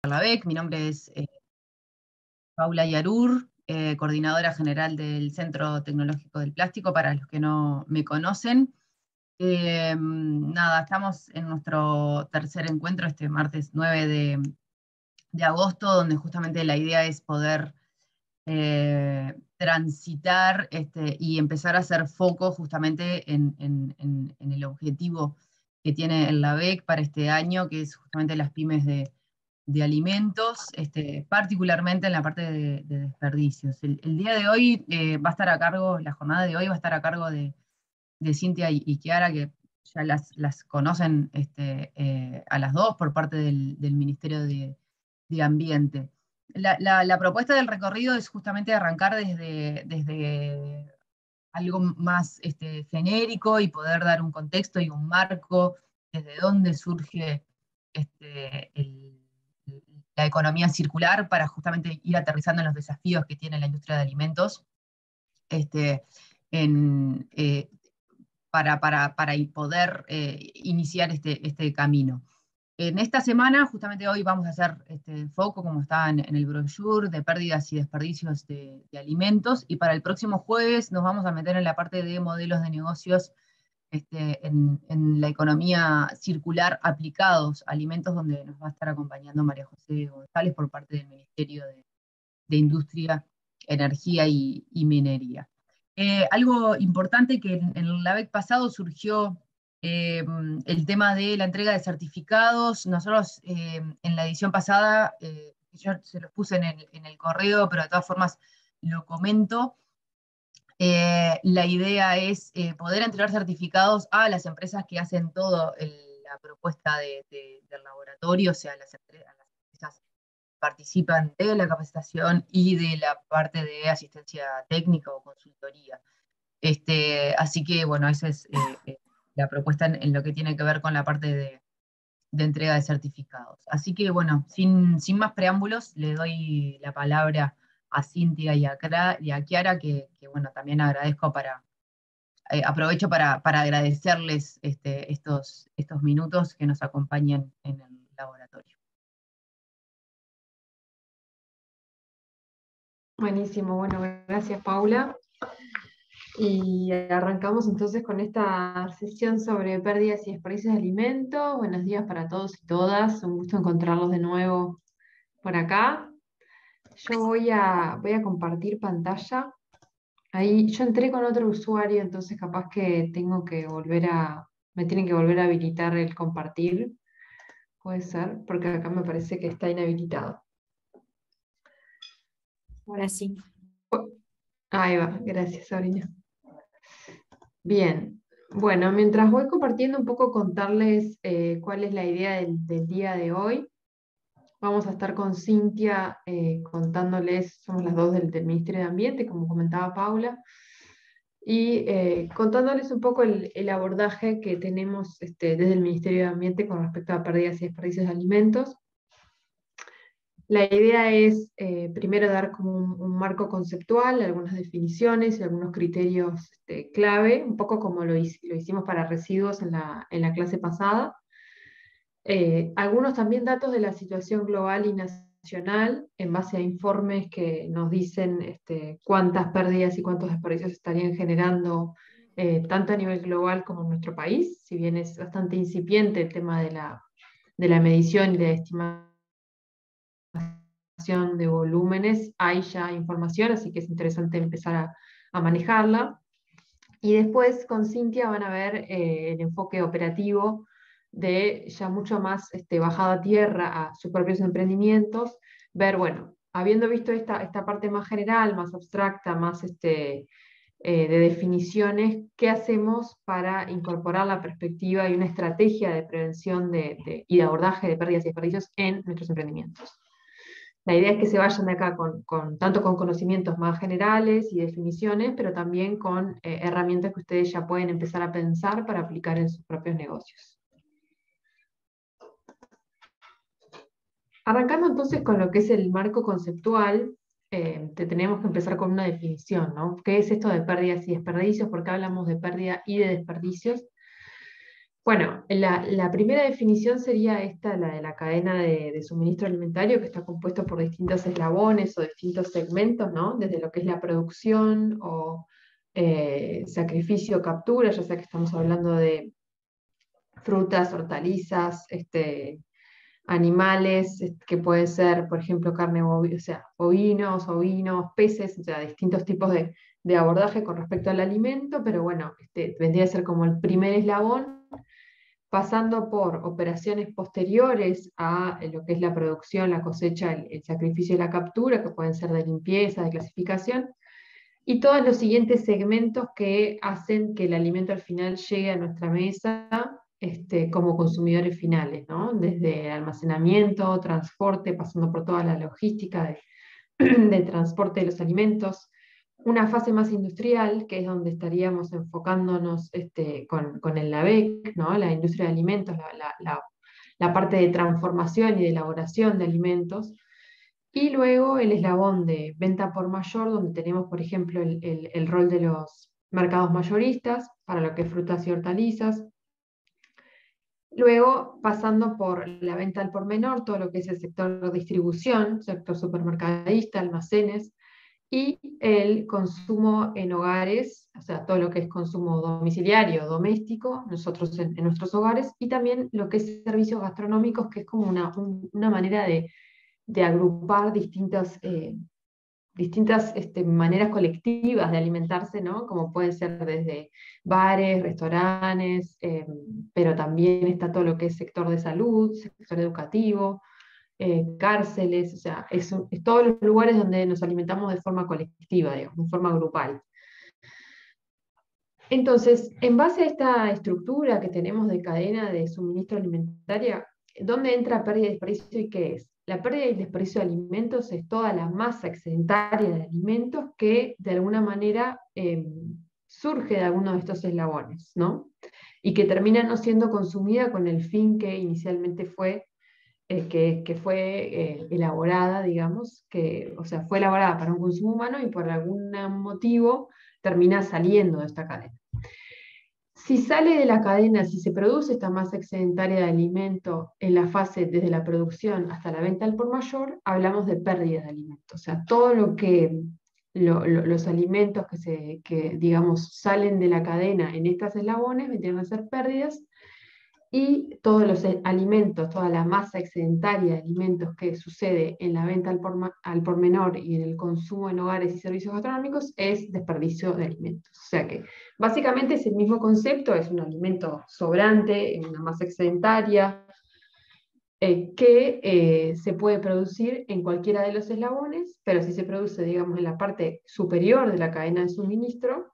la BEC. Mi nombre es Paula Yarur, coordinadora general del Centro Tecnológico del Plástico, para los que no me conocen. Nada, estamos en nuestro tercer encuentro, este martes 9 de agosto, donde justamente la idea es poder transitar y empezar a hacer foco justamente en el objetivo que tiene el LABEC para este año, que es justamente las pymes de alimentos, particularmente en la parte de desperdicios. El día de hoy va a estar a cargo, la jornada de hoy va a estar a cargo de Cintia y Chiara, que ya las conocen a las dos por parte del Ministerio de Ambiente. La propuesta del recorrido es justamente arrancar desde algo más genérico y poder dar un contexto y un marco desde dónde surge la economía circular para justamente ir aterrizando en los desafíos que tiene la industria de alimentos en, para poder iniciar este camino. En esta semana, justamente hoy vamos a hacer foco, como está en el brochure, de pérdidas y desperdicios de alimentos, y para el próximo jueves nos vamos a meter en la parte de modelos de negocios en la economía circular aplicados a alimentos, donde nos va a estar acompañando María José González por parte del Ministerio de Industria, Energía y Minería. Algo importante que en el LABEC pasado surgió el tema de la entrega de certificados. Nosotros en la edición pasada, yo se los puse en el correo, pero de todas formas lo comento. La idea es poder entregar certificados a las empresas que hacen todo la propuesta del laboratorio, o sea, las empresas participan de la capacitación y de la parte de asistencia técnica o consultoría. Así que, bueno, esa es la propuesta en lo que tiene que ver con la parte de entrega de certificados. Así que, bueno, sin más preámbulos, le doy la palabra a Cintia y a Chiara, bueno, también agradezco aprovecho para agradecerles estos minutos que nos acompañen en el laboratorio. Buenísimo, bueno, gracias Paula. Y arrancamos entonces con esta sesión sobre pérdidas y desperdicios de alimentos. Buenos días para todos y todas, un gusto encontrarlos de nuevo por acá. Yo voy a compartir pantalla. Ahí yo entré con otro usuario, entonces capaz que me tienen que volver a habilitar el compartir. Puede ser, porque acá me parece que está inhabilitado. Ahora sí. Ahí va, gracias Sabrina. Bien, bueno, mientras voy compartiendo un poco, contarles cuál es la idea del día de hoy. Vamos a estar con Cintia contándoles, somos las dos del Ministerio de Ambiente, como comentaba Paula, y contándoles un poco el abordaje que tenemos desde el Ministerio de Ambiente con respecto a pérdidas y desperdicios de alimentos. La idea es primero dar como un marco conceptual, algunas definiciones y algunos criterios clave, un poco como lo hicimos para residuos en la clase pasada. Algunos también datos de la situación global y nacional en base a informes que nos dicen cuántas pérdidas y cuántos desperdicios estarían generando tanto a nivel global como en nuestro país, si bien es bastante incipiente el tema de la medición y de estimación de volúmenes, hay ya información, así que es interesante empezar a manejarla. Y después con Cintia van a ver el enfoque operativo de ya mucho más bajado a tierra a sus propios emprendimientos, ver, bueno, habiendo visto esta parte más general, más abstracta, más de definiciones, ¿qué hacemos para incorporar la perspectiva y una estrategia de prevención y de abordaje de pérdidas y desperdicios en nuestros emprendimientos? La idea es que se vayan de acá tanto con conocimientos más generales y definiciones, pero también con herramientas que ustedes ya pueden empezar a pensar para aplicar en sus propios negocios. Arrancando entonces con lo que es el marco conceptual, tenemos que empezar con una definición, ¿no? ¿Qué es esto de pérdidas y desperdicios? ¿Por qué hablamos de pérdida y de desperdicios? Bueno, la primera definición sería esta, la de la cadena de suministro alimentario, que está compuesto por distintos eslabones o distintos segmentos, ¿no? Desde lo que es la producción o sacrificio, captura, ya sea que estamos hablando de frutas, hortalizas, animales, que pueden ser, por ejemplo, carne bovina, o sea, ovinos, peces, o sea, distintos tipos de abordaje con respecto al alimento, pero bueno, vendría a ser como el primer eslabón, pasando por operaciones posteriores a lo que es la producción, la cosecha, el sacrificio y la captura, que pueden ser de limpieza, de clasificación, y todos los siguientes segmentos que hacen que el alimento al final llegue a nuestra mesa como consumidores finales, ¿no? Desde almacenamiento, transporte, pasando por toda la logística de transporte de los alimentos. Una fase más industrial, que es donde estaríamos enfocándonos con el LAVEC, ¿no? La industria de alimentos, la parte de transformación y de elaboración de alimentos. Y luego el eslabón de venta por mayor, donde tenemos, por ejemplo, el rol de los mercados mayoristas para lo que es frutas y hortalizas. Luego, pasando por la venta al por menor, todo lo que es el sector de distribución, sector supermercadista, almacenes, y el consumo en hogares, o sea, todo lo que es consumo domiciliario, doméstico, nosotros en nuestros hogares, y también lo que es servicios gastronómicos, que es como una manera de agrupar distintas maneras colectivas de alimentarse, ¿no? Como pueden ser desde bares, restaurantes, pero también está todo lo que es sector de salud, sector educativo, cárceles, o sea, es todos los lugares donde nos alimentamos de forma colectiva, digamos, de forma grupal. Entonces, en base a esta estructura que tenemos de cadena de suministro alimentaria, ¿dónde entra pérdida y desperdicio y qué es? La pérdida y desperdicio de alimentos es toda la masa excedentaria de alimentos que de alguna manera surge de alguno de estos eslabones, ¿no? Y que termina no siendo consumida con el fin que inicialmente fue, que fue elaborada, digamos, o sea, fue elaborada para un consumo humano y por algún motivo termina saliendo de esta cadena. Si sale de la cadena, si se produce esta masa excedentaria de alimento en la fase desde la producción hasta la venta al por mayor, hablamos de pérdida de alimento. O sea, todo lo que los alimentos que, digamos, salen de la cadena en estas eslabones vendrían a ser pérdidas, y todos los alimentos, toda la masa excedentaria de alimentos que sucede en la venta al por menor y en el consumo en hogares y servicios gastronómicos es desperdicio de alimentos. O sea que básicamente es el mismo concepto, es un alimento sobrante, una masa excedentaria, que se puede producir en cualquiera de los eslabones, pero si se produce, digamos, en la parte superior de la cadena de suministro,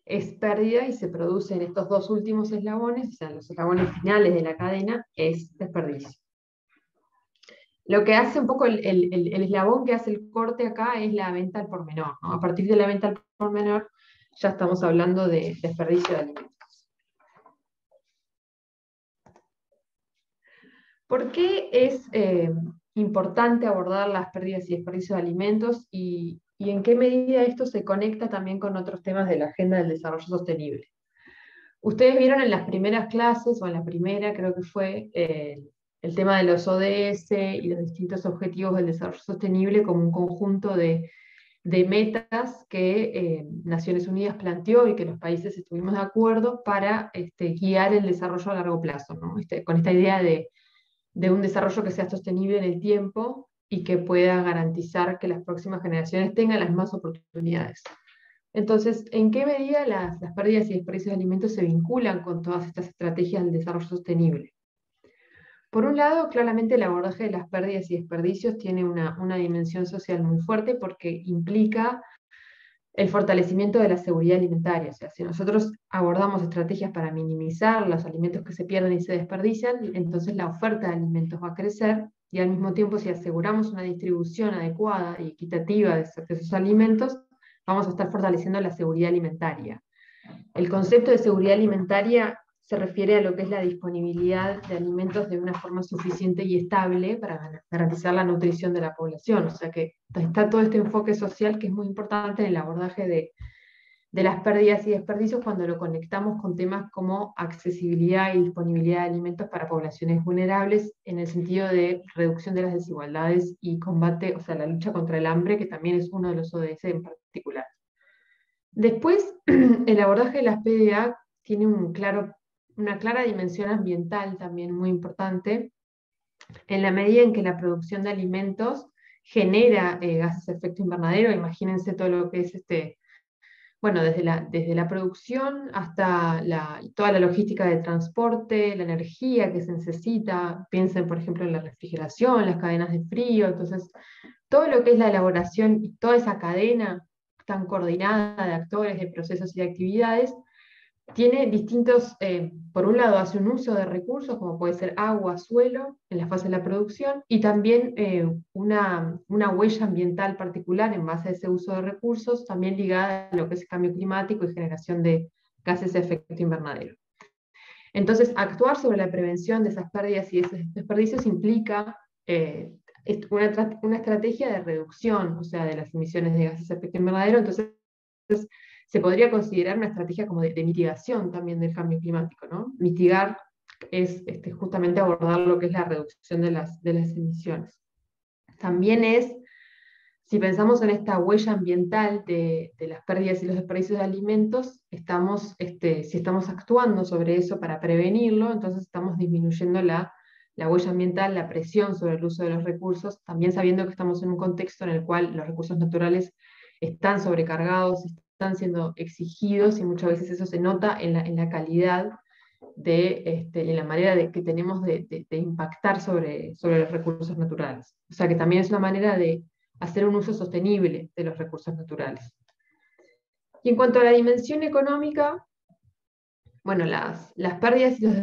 es pérdida, y se produce en estos dos últimos eslabones, o sea, los eslabones finales de la cadena, es desperdicio. Lo que hace un poco el eslabón que hace el corte acá es la venta al por menor, ¿no? A partir de la venta al por menor ya estamos hablando de desperdicio de alimentos. ¿Por qué es importante abordar las pérdidas y desperdicios de alimentos, y en qué medida esto se conecta también con otros temas de la agenda del desarrollo sostenible? Ustedes vieron en las primeras clases, o en la primera creo que fue, el tema de los ODS y los distintos objetivos del desarrollo sostenible como un conjunto de metas que Naciones Unidas planteó y que los países estuvimos de acuerdo para guiar el desarrollo a largo plazo, ¿no? Con esta idea de un desarrollo que sea sostenible en el tiempo y que pueda garantizar que las próximas generaciones tengan las mismas oportunidades. Entonces, ¿en qué medida las pérdidas y desperdicios de alimentos se vinculan con todas estas estrategias del desarrollo sostenible? Por un lado, claramente el abordaje de las pérdidas y desperdicios tiene una dimensión social muy fuerte, porque implica el fortalecimiento de la seguridad alimentaria. O sea, si nosotros abordamos estrategias para minimizar los alimentos que se pierden y se desperdician, entonces la oferta de alimentos va a crecer, y al mismo tiempo, si aseguramos una distribución adecuada y equitativa de esos alimentos, vamos a estar fortaleciendo la seguridad alimentaria. El concepto de seguridad alimentaria se refiere a lo que es la disponibilidad de alimentos de una forma suficiente y estable para garantizar la nutrición de la población. O sea que está todo este enfoque social que es muy importante en el abordaje las pérdidas y desperdicios cuando lo conectamos con temas como accesibilidad y disponibilidad de alimentos para poblaciones vulnerables, en el sentido de reducción de las desigualdades y combate, o sea, la lucha contra el hambre, que también es uno de los ODS en particular. Después, el abordaje de las PDA tiene una clara dimensión ambiental también muy importante, en la medida en que la producción de alimentos genera gases de efecto invernadero. Imagínense todo lo que es bueno, desde la producción hasta toda la logística de transporte, la energía que se necesita. Piensen, por ejemplo, en la refrigeración, las cadenas de frío. Entonces, todo lo que es la elaboración y toda esa cadena tan coordinada de actores, de procesos y de actividades, tiene distintos, por un lado hace un uso de recursos, como puede ser agua, suelo, en la fase de la producción, y también una huella ambiental particular en base a ese uso de recursos, también ligada a lo que es el cambio climático y generación de gases de efecto invernadero. Entonces, actuar sobre la prevención de esas pérdidas y esos desperdicios implica una estrategia de reducción, o sea, de las emisiones de gases de efecto invernadero. Entonces, se podría considerar una estrategia como de mitigación también del cambio climático, ¿no? Mitigar es justamente abordar lo que es la reducción de las emisiones. También es, si pensamos en esta huella ambiental de las pérdidas y los desperdicios de alimentos, si estamos actuando sobre eso para prevenirlo, entonces estamos disminuyendo la huella ambiental, la presión sobre el uso de los recursos, también sabiendo que estamos en un contexto en el cual los recursos naturales están sobrecargados, están siendo exigidos, y muchas veces eso se nota en la calidad en la manera que tenemos de impactar sobre los recursos naturales. O sea que también es una manera de hacer un uso sostenible de los recursos naturales. Y en cuanto a la dimensión económica, bueno, las pérdidas y los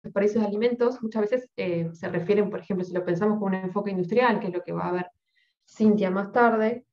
desperdicios de alimentos muchas veces se refieren, por ejemplo, si lo pensamos con un enfoque industrial, que es lo que va a ver Cintia más tarde,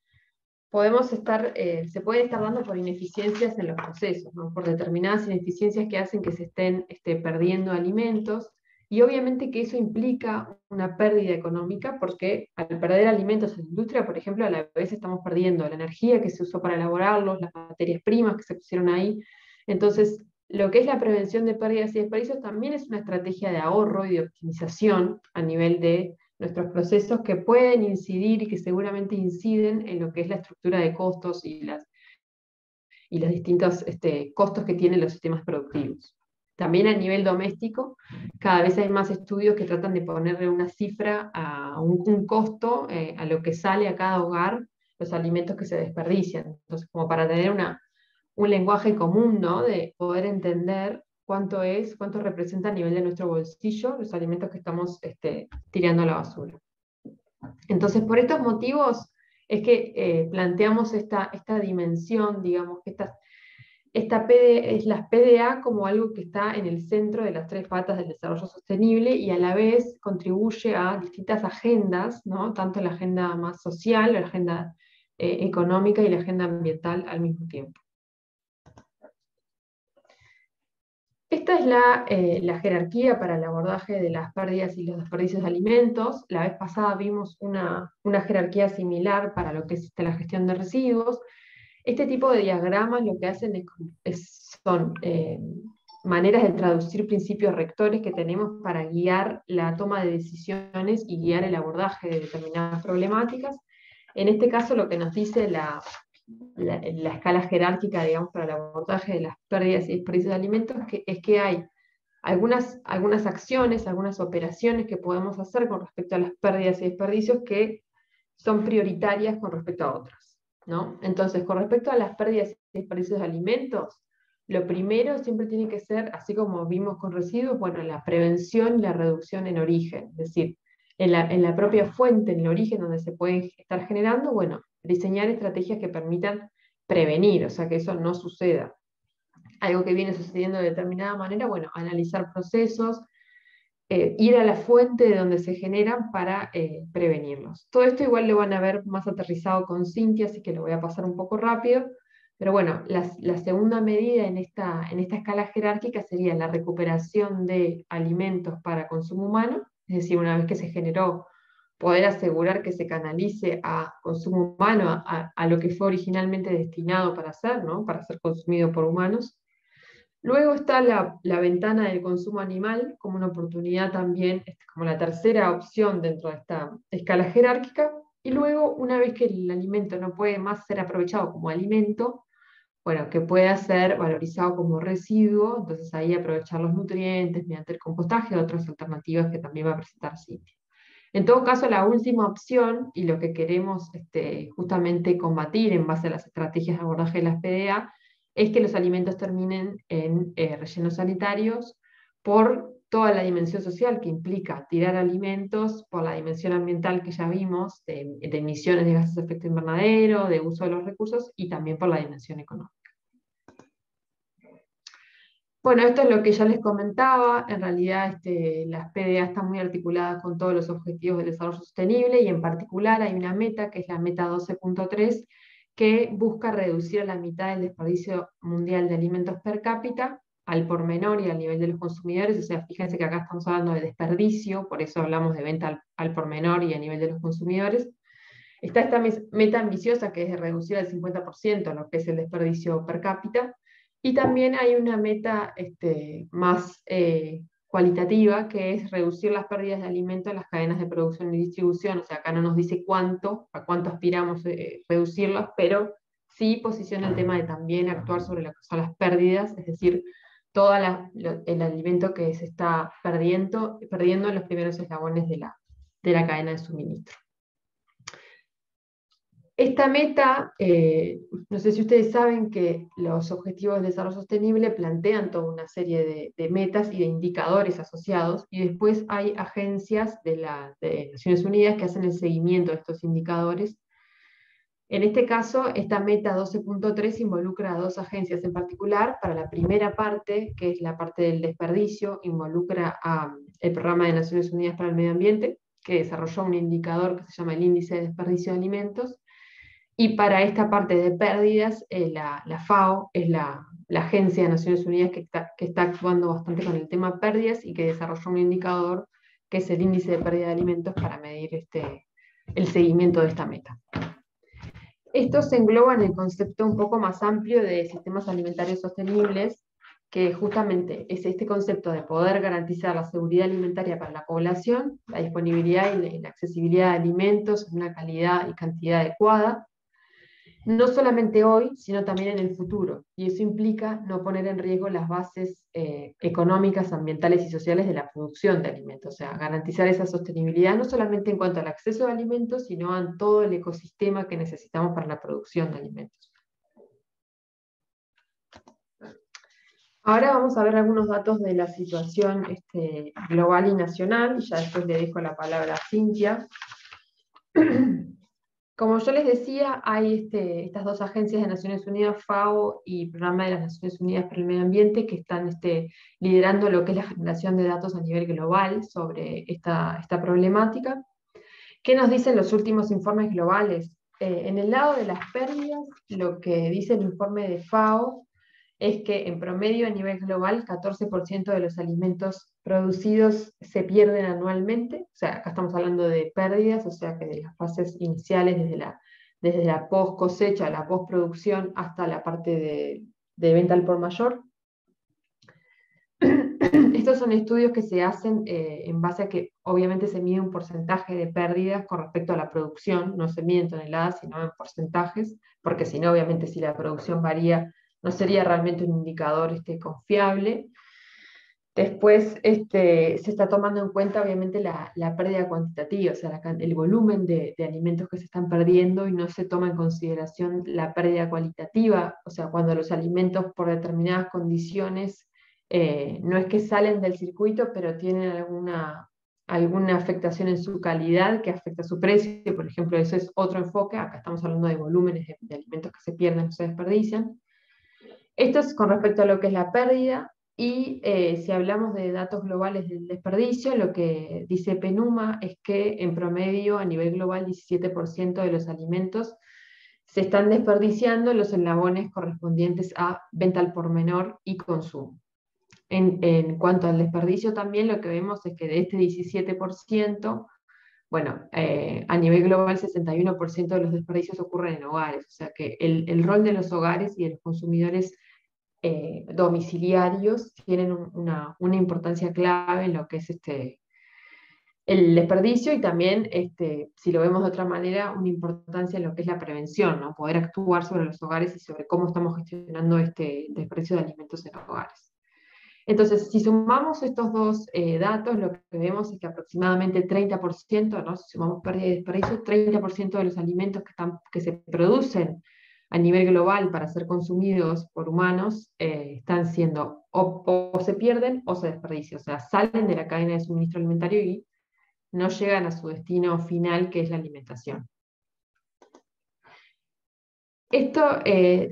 se puede estar dando por ineficiencias en los procesos, ¿no? Por determinadas ineficiencias que hacen que se estén perdiendo alimentos, y obviamente que eso implica una pérdida económica, porque al perder alimentos en la industria, por ejemplo, a la vez estamos perdiendo la energía que se usó para elaborarlos, las materias primas que se pusieron ahí. Entonces, lo que es la prevención de pérdidas y desperdicios también es una estrategia de ahorro y de optimización a nivel de nuestros procesos, que pueden incidir y que seguramente inciden en lo que es la estructura de costos y los distintos costos que tienen los sistemas productivos. También a nivel doméstico, cada vez hay más estudios que tratan de ponerle una cifra a un costo a lo que sale a cada hogar los alimentos que se desperdician. Entonces, como para tener un lenguaje común, ¿no? De poder entender cuánto representa a nivel de nuestro bolsillo los alimentos que estamos tirando a la basura. Entonces, por estos motivos es que planteamos esta dimensión, digamos, que las PDA como algo que está en el centro de las tres patas del desarrollo sostenible, y a la vez contribuye a distintas agendas, ¿no? Tanto la agenda más social, la agenda económica y la agenda ambiental al mismo tiempo. Esta es la jerarquía para el abordaje de las pérdidas y los desperdicios de alimentos. La vez pasada vimos una jerarquía similar para lo que es la gestión de residuos. Este tipo de diagramas lo que hacen son maneras de traducir principios rectores que tenemos para guiar la toma de decisiones y guiar el abordaje de determinadas problemáticas. En este caso, lo que nos dice la escala jerárquica, digamos, para el abordaje de las pérdidas y desperdicios de alimentos, es que hay algunas acciones, algunas operaciones que podemos hacer con respecto a las pérdidas y desperdicios que son prioritarias con respecto a otras, ¿no? Entonces, con respecto a las pérdidas y desperdicios de alimentos, lo primero siempre tiene que ser, así como vimos con residuos, bueno, la prevención y la reducción en origen, es decir, en la propia fuente, en el origen donde se pueden estar generando, bueno, diseñar estrategias que permitan prevenir, o sea, que eso no suceda. Algo que viene sucediendo de determinada manera, bueno, analizar procesos, ir a la fuente de donde se generan para prevenirlos. Todo esto igual lo van a ver más aterrizado con Cintia, así que lo voy a pasar un poco rápido. Pero bueno, la segunda medida en esta escala jerárquica sería la recuperación de alimentos para consumo humano, es decir, una vez que se generó poder asegurar que se canalice a consumo humano, a lo que fue originalmente destinado para ser, ¿no? Para ser consumido por humanos. Luego está la ventana del consumo animal como una oportunidad también, como la tercera opción dentro de esta escala jerárquica. Y luego, una vez que el alimento no puede más ser aprovechado como alimento, bueno, que pueda ser valorizado como residuo, entonces ahí aprovechar los nutrientes mediante el compostaje, otras alternativas que también va a presentar Cintia. En todo caso, la última opción, y lo que queremos justamente combatir en base a las estrategias de abordaje de las PDA, es que los alimentos terminen en rellenos sanitarios por toda la dimensión social que implica tirar alimentos, por la dimensión ambiental que ya vimos, de emisiones de gases de efecto invernadero, de uso de los recursos, y también por la dimensión económica. Bueno, esto es lo que ya les comentaba. En realidad, las PDA están muy articuladas con todos los objetivos del desarrollo sostenible, y en particular hay una meta, que es la meta 12.3, que busca reducir a la mitad el desperdicio mundial de alimentos per cápita, al por menor y al nivel de los consumidores. O sea, fíjense que acá estamos hablando de desperdicio, por eso hablamos de venta al por menor y a nivel de los consumidores. Está esta meta ambiciosa, que es de reducir al 50% lo que es el desperdicio per cápita, y también hay una meta más cualitativa, que es reducir las pérdidas de alimento en las cadenas de producción y distribución. O sea, acá no nos dice a cuánto aspiramos reducirlas, pero sí posiciona el tema de también actuar sobre lo que son las pérdidas, es decir, todo el alimento que se está perdiendo en los primeros eslabones de la cadena de suministro. Esta meta, no sé si ustedes saben que los Objetivos de Desarrollo Sostenible plantean toda una serie de metas y de indicadores asociados, y después hay agencias de Naciones Unidas que hacen el seguimiento de estos indicadores. En este caso, esta meta 12.3 involucra a dos agencias en particular. Para la primera parte, que es la parte del desperdicio, involucra al Programa de Naciones Unidas para el Medio Ambiente, que desarrolló un indicador que se llama el Índice de Desperdicio de Alimentos. Y para esta parte de pérdidas, la FAO es la agencia de Naciones Unidas que está actuando bastante con el tema pérdidas, y que desarrolló un indicador que es el índice de pérdida de alimentos para medir el seguimiento de esta meta. Esto se engloba en el concepto un poco más amplio de sistemas alimentarios sostenibles, que justamente es este concepto de poder garantizar la seguridad alimentaria para la población, la disponibilidad y la accesibilidad de alimentos en una calidad y cantidad adecuada, no solamente hoy, sino también en el futuro. Y eso implica no poner en riesgo las bases económicas, ambientales y sociales de la producción de alimentos. O sea, garantizar esa sostenibilidad no solamente en cuanto al acceso a alimentos, sino en todo el ecosistema que necesitamos para la producción de alimentos. Ahora vamos a ver algunos datos de la situación global y nacional, y ya después le dejo la palabra a Cintia. Como yo les decía, hay estas dos agencias de Naciones Unidas, FAO y Programa de las Naciones Unidas para el Medio Ambiente, que están liderando lo que es la generación de datos a nivel global sobre esta problemática. ¿Qué nos dicen los últimos informes globales? En el lado de las pérdidas, lo que dice el informe de FAO es que en promedio a nivel global 14% de los alimentos producidos se pierden anualmente. O sea, acá estamos hablando de pérdidas, o sea que de las fases iniciales, desde la post cosecha, la postproducción, hasta la parte de venta al por mayor. Estos son estudios que se hacen en base a que obviamente se mide un porcentaje de pérdidas con respecto a la producción, no se mide en toneladas, sino en porcentajes, porque si no, obviamente, si la producción varía, no sería realmente un indicador confiable. Después se está tomando en cuenta, obviamente, la pérdida cuantitativa, o sea, el volumen de alimentos que se están perdiendo, y no se toma en consideración la pérdida cualitativa, o sea, cuando los alimentos por determinadas condiciones no es que salen del circuito, pero tienen alguna afectación en su calidad que afecta su precio. Por ejemplo, eso es otro enfoque. Acá estamos hablando de volúmenes de alimentos que se pierden o se desperdician. Esto es con respecto a lo que es la pérdida. Y si hablamos de datos globales del desperdicio, lo que dice PNUMA es que en promedio a nivel global 17% de los alimentos se están desperdiciando en los eslabones correspondientes a venta al por menor y consumo. En cuanto al desperdicio también, lo que vemos es que de este 17%, bueno, a nivel global 61% de los desperdicios ocurren en hogares, o sea que el rol de los hogares y de los consumidores domiciliarios tienen una importancia clave en lo que es el desperdicio y también, si lo vemos de otra manera, una importancia en lo que es la prevención, ¿no? Poder actuar sobre los hogares y sobre cómo estamos gestionando este desperdicio de alimentos en hogares. Entonces, si sumamos estos dos datos, lo que vemos es que aproximadamente 30%, ¿no? Si sumamos pérdida y desperdicio, 30% de los alimentos que se producen a nivel global para ser consumidos por humanos están siendo o se pierden o se desperdician, o sea, salen de la cadena de suministro alimentario y no llegan a su destino final, que es la alimentación. Esto,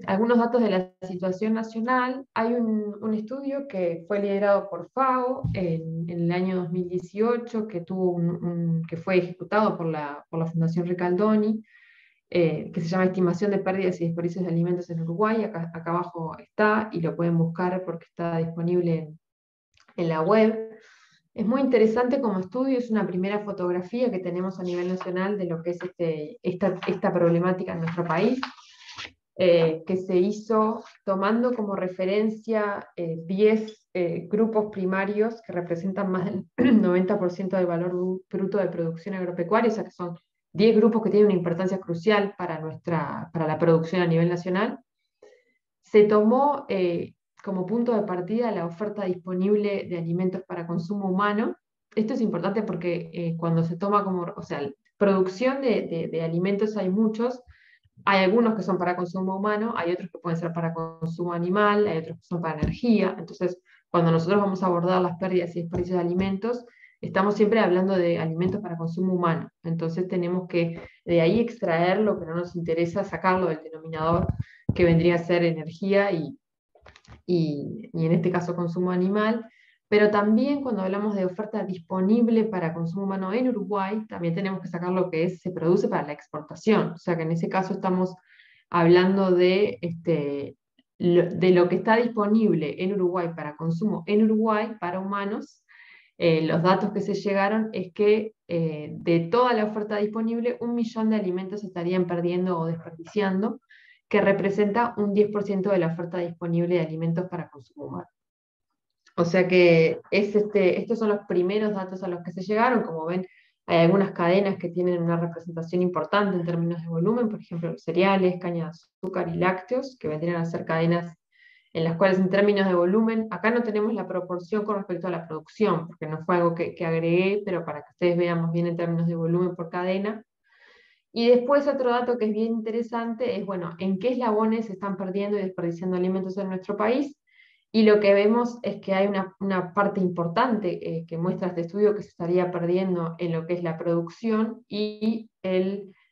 algunos datos de la situación nacional. Hay un estudio que fue liderado por FAO en el año 2018, que fue ejecutado por la Fundación Ricaldoni, que se llama Estimación de Pérdidas y Desperdicios de Alimentos en Uruguay. Acá abajo está, y lo pueden buscar porque está disponible en la web. Es muy interesante como estudio, es una primera fotografía que tenemos a nivel nacional de lo que es esta problemática en nuestro país, que se hizo tomando como referencia 10 grupos primarios que representan más del 90% del valor bruto de producción agropecuaria, o sea que son 10 grupos que tienen una importancia crucial para la producción a nivel nacional. Se tomó como punto de partida la oferta disponible de alimentos para consumo humano. Esto es importante porque cuando se toma o sea, producción de alimentos hay muchos. Hay algunos que son para consumo humano, hay otros que pueden ser para consumo animal, hay otros que son para energía. Entonces, cuando nosotros vamos a abordar las pérdidas y desperdicios de alimentos, estamos siempre hablando de alimentos para consumo humano. Entonces, tenemos que de ahí extraer lo que no nos interesa, sacarlo del denominador que vendría a ser energía y en este caso consumo animal. Pero también cuando hablamos de oferta disponible para consumo humano en Uruguay, también tenemos que sacar lo que se produce para la exportación. O sea que en ese caso estamos hablando de lo que está disponible en Uruguay para consumo en Uruguay para humanos. Los datos que se llegaron es que de toda la oferta disponible, 1 millón de alimentos se estarían perdiendo o desperdiciando, que representa un 10% de la oferta disponible de alimentos para consumo humano. O sea que estos son los primeros datos a los que se llegaron. Como ven, hay algunas cadenas que tienen una representación importante en términos de volumen, por ejemplo, los cereales, caña de azúcar y lácteos, que vendrían a ser cadenas en las cuales en términos de volumen, acá no tenemos la proporción con respecto a la producción, porque no fue algo que agregué, pero para que ustedes vean más bien en términos de volumen por cadena. Y después otro dato que es bien interesante es, bueno, en qué eslabones se están perdiendo y desperdiciando alimentos en nuestro país. Y lo que vemos es que hay una parte importante que muestra este estudio que se estaría perdiendo en lo que es la producción y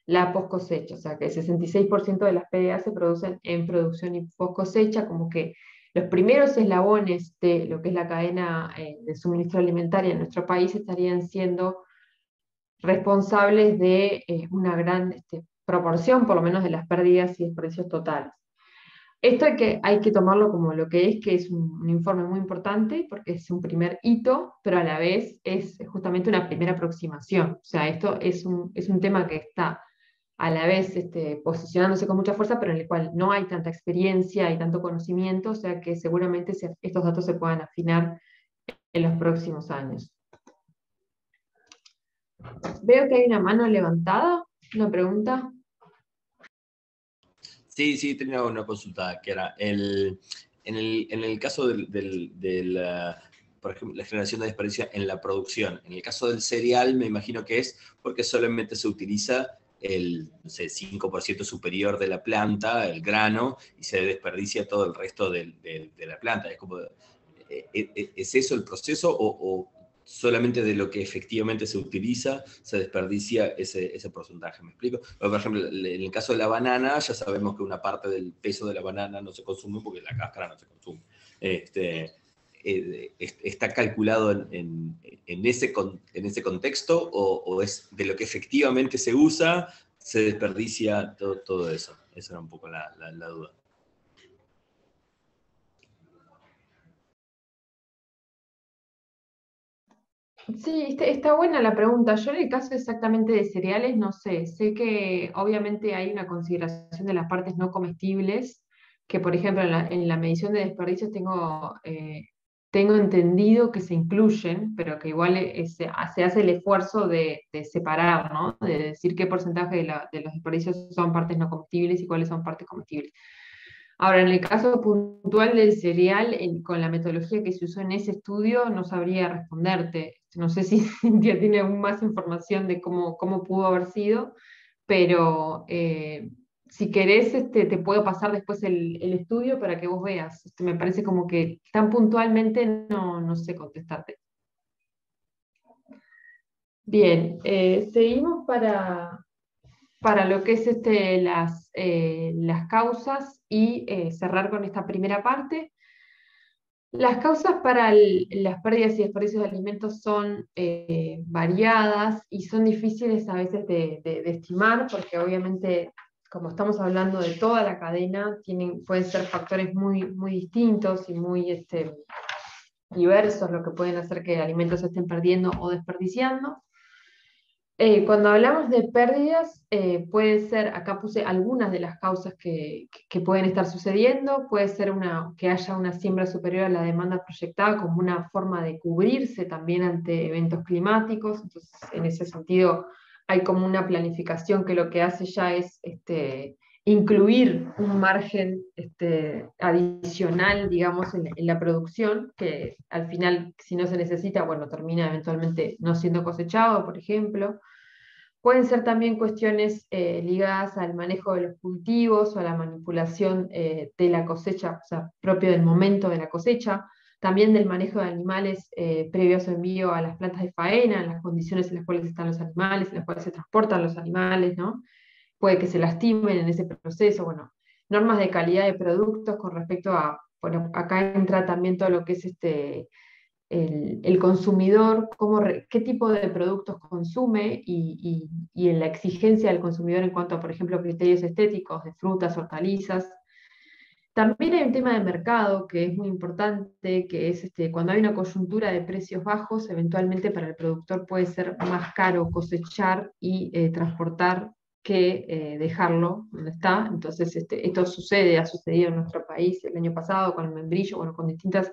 la post cosecha. O sea que el 66% de las PDA se producen en producción y post cosecha, como que los primeros eslabones de lo que es la cadena de suministro alimentario en nuestro país estarían siendo responsables de una gran proporción, por lo menos, de las pérdidas y desperdicios totales. Esto hay que tomarlo como lo que es un informe muy importante, porque es un primer hito, pero a la vez es justamente una primera aproximación. O sea, esto es un tema que está a la vez posicionándose con mucha fuerza, pero en el cual no hay tanta experiencia y tanto conocimiento, o sea que seguramente estos datos se puedan afinar en los próximos años. Veo que hay una mano levantada, una pregunta. Sí, tenía una consulta, que era, en el caso por ejemplo, la generación de desperdicio en la producción, en el caso del cereal me imagino que es porque solamente se utiliza el, no sé, 5% superior de la planta, el grano, y se desperdicia todo el resto de la planta. Es como, ¿es eso el proceso o solamente de lo que efectivamente se utiliza se desperdicia ese porcentaje? ¿Me explico? Pero, por ejemplo, en el caso de la banana, ya sabemos que una parte del peso de la banana no se consume porque la cáscara no se consume. ¿Está calculado en ese contexto o es de lo que efectivamente se usa, se desperdicia todo eso? Esa era un poco la duda. Sí, está buena la pregunta. Yo en el caso exactamente de cereales no sé. Sé que obviamente hay una consideración de las partes no comestibles, que por ejemplo en la medición de desperdicios tengo entendido que se incluyen, pero que igual se hace el esfuerzo de separar, ¿no? De decir qué porcentaje de los desperdicios son partes no comestibles y cuáles son partes comestibles. Ahora, en el caso puntual del cereal, con la metodología que se usó en ese estudio, no sabría responderte. No sé si Cintia tiene aún más información de cómo pudo haber sido, pero si querés, te puedo pasar después el estudio para que vos veas. Me parece como que tan puntualmente no sé contestarte. Bien, seguimos para lo que es las causas y cerrar con esta primera parte. Las causas para las pérdidas y desperdicios de alimentos son variadas y son difíciles a veces de estimar, porque obviamente, como estamos hablando de toda la cadena, pueden ser factores muy distintos y muy diversos lo que pueden hacer que alimentos se estén perdiendo o desperdiciando. Cuando hablamos de pérdidas, puede ser, acá puse algunas de las causas que pueden estar sucediendo, puede ser que haya una siembra superior a la demanda proyectada como una forma de cubrirse también ante eventos climáticos, entonces en ese sentido hay como una planificación que lo que hace ya es incluir un margen adicional, digamos, en la producción, que al final, si no se necesita, bueno, termina eventualmente no siendo cosechado, por ejemplo. Pueden ser también cuestiones ligadas al manejo de los cultivos o a la manipulación de la cosecha, o sea, propio del momento de la cosecha, también del manejo de animales previo a su envío a las plantas de faena, en las condiciones en las cuales están los animales, en las cuales se transportan los animales, ¿no? Puede que se lastimen en ese proceso, bueno, normas de calidad de productos con respecto a, bueno, acá entra también todo lo que es el consumidor, qué tipo de productos consume y en la exigencia del consumidor en cuanto a, por ejemplo, criterios estéticos de frutas, hortalizas. También hay un tema de mercado que es muy importante, que es cuando hay una coyuntura de precios bajos, eventualmente para el productor puede ser más caro cosechar y transportar que dejarlo donde está. Entonces, esto ha sucedido en nuestro país el año pasado con el membrillo, bueno, con distintas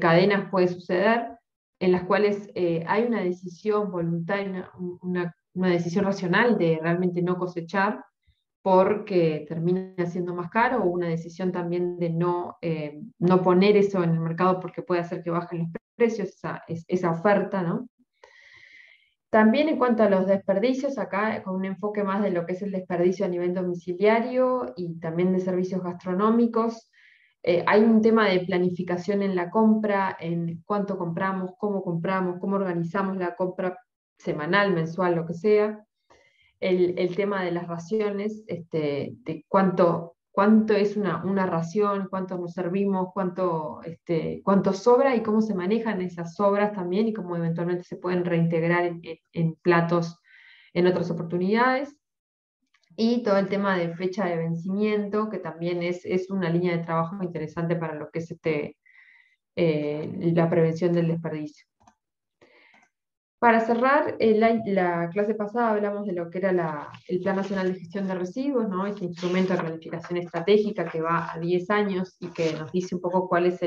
cadenas puede suceder, en las cuales hay una decisión voluntaria, una decisión racional de realmente no cosechar porque termina siendo más caro, o una decisión también de no poner eso en el mercado porque puede hacer que bajen los precios, esa oferta, ¿no? También en cuanto a los desperdicios, acá con un enfoque más de lo que es el desperdicio a nivel domiciliario y también de servicios gastronómicos, hay un tema de planificación en la compra, en cuánto compramos, cómo organizamos la compra semanal, mensual, lo que sea. El tema de las raciones, de cuánto es una ración, cuánto nos servimos, cuánto sobra y cómo se manejan esas sobras también y cómo eventualmente se pueden reintegrar en platos en otras oportunidades. Y todo el tema de fecha de vencimiento, que también es una línea de trabajo interesante para lo que es la prevención del desperdicio. Para cerrar, la clase pasada hablamos de lo que era el Plan Nacional de Gestión de Residuos, ¿no? Este instrumento de planificación estratégica que va a 10 años y que nos dice un poco cuál es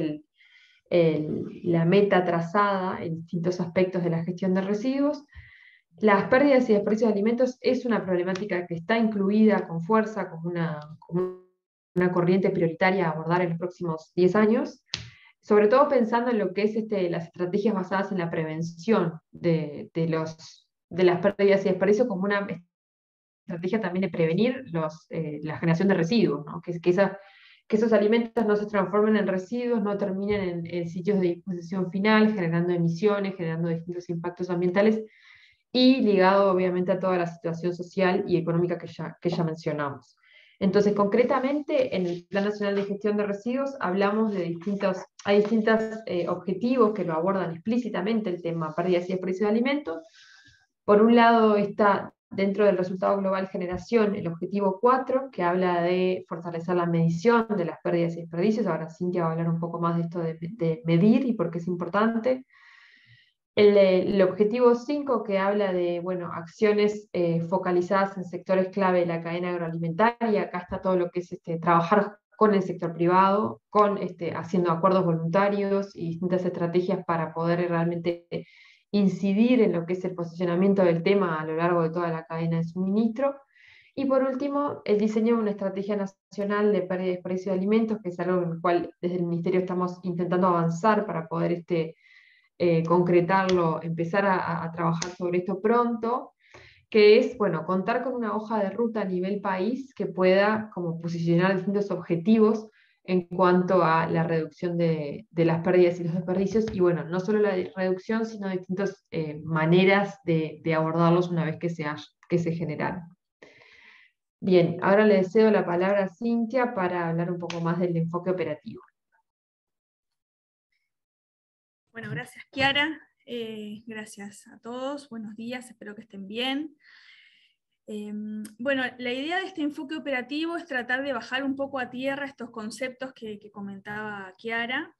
la meta trazada en distintos aspectos de la gestión de residuos. Las pérdidas y desperdicios de alimentos es una problemática que está incluida con fuerza como una corriente prioritaria a abordar en los próximos 10 años, sobre todo pensando en lo que es las estrategias basadas en la prevención de las pérdidas y desperdicios como una estrategia también de prevenir la generación de residuos, ¿no? Que esos alimentos no se transformen en residuos, no terminen en sitios de disposición final, generando emisiones, generando distintos impactos ambientales, y ligado obviamente a toda la situación social y económica que ya mencionamos. Entonces, concretamente, en el Plan Nacional de Gestión de Residuos hablamos de distintos objetivos que lo abordan explícitamente el tema pérdidas y desperdicios de alimentos. Por un lado está dentro del resultado global generación el objetivo 4, que habla de fortalecer la medición de las pérdidas y desperdicios. Ahora Cintia va a hablar un poco más de esto de medir y por qué es importante. El objetivo 5 que habla de, bueno, acciones focalizadas en sectores clave de la cadena agroalimentaria. Acá está todo lo que es trabajar con el sector privado, haciendo acuerdos voluntarios y distintas estrategias para poder realmente incidir en lo que es el posicionamiento del tema a lo largo de toda la cadena de suministro. Y por último, el diseño de una estrategia nacional de pérdida y desperdicio de alimentos, que es algo en el cual desde el Ministerio estamos intentando avanzar para poder concretarlo, empezar a trabajar sobre esto pronto, que es, bueno, contar con una hoja de ruta a nivel país que pueda como posicionar distintos objetivos en cuanto a la reducción de las pérdidas y los desperdicios, y bueno, no solo la reducción, sino distintas maneras de abordarlos una vez que se generaron. Bien, ahora le cedo la palabra a Cintia para hablar un poco más del enfoque operativo. Bueno, gracias Chiara, gracias a todos, buenos días, espero que estén bien. Bueno, la idea de este enfoque operativo es tratar de bajar un poco a tierra estos conceptos que comentaba Chiara,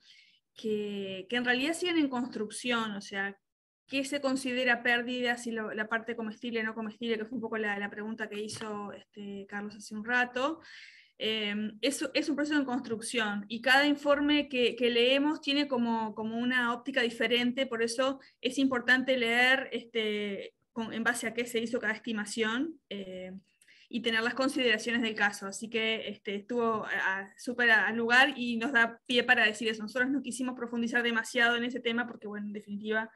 que en realidad siguen en construcción, o sea, ¿qué se considera pérdida si la parte comestible o no comestible? Que fue un poco la pregunta que hizo Carlos hace un rato. Es un proceso en construcción y cada informe que leemos tiene como una óptica diferente, por eso es importante leer en base a qué se hizo cada estimación y tener las consideraciones del caso. Así que estuvo súper al lugar y nos da pie para decir eso. Nosotros no quisimos profundizar demasiado en ese tema porque, bueno, en definitiva,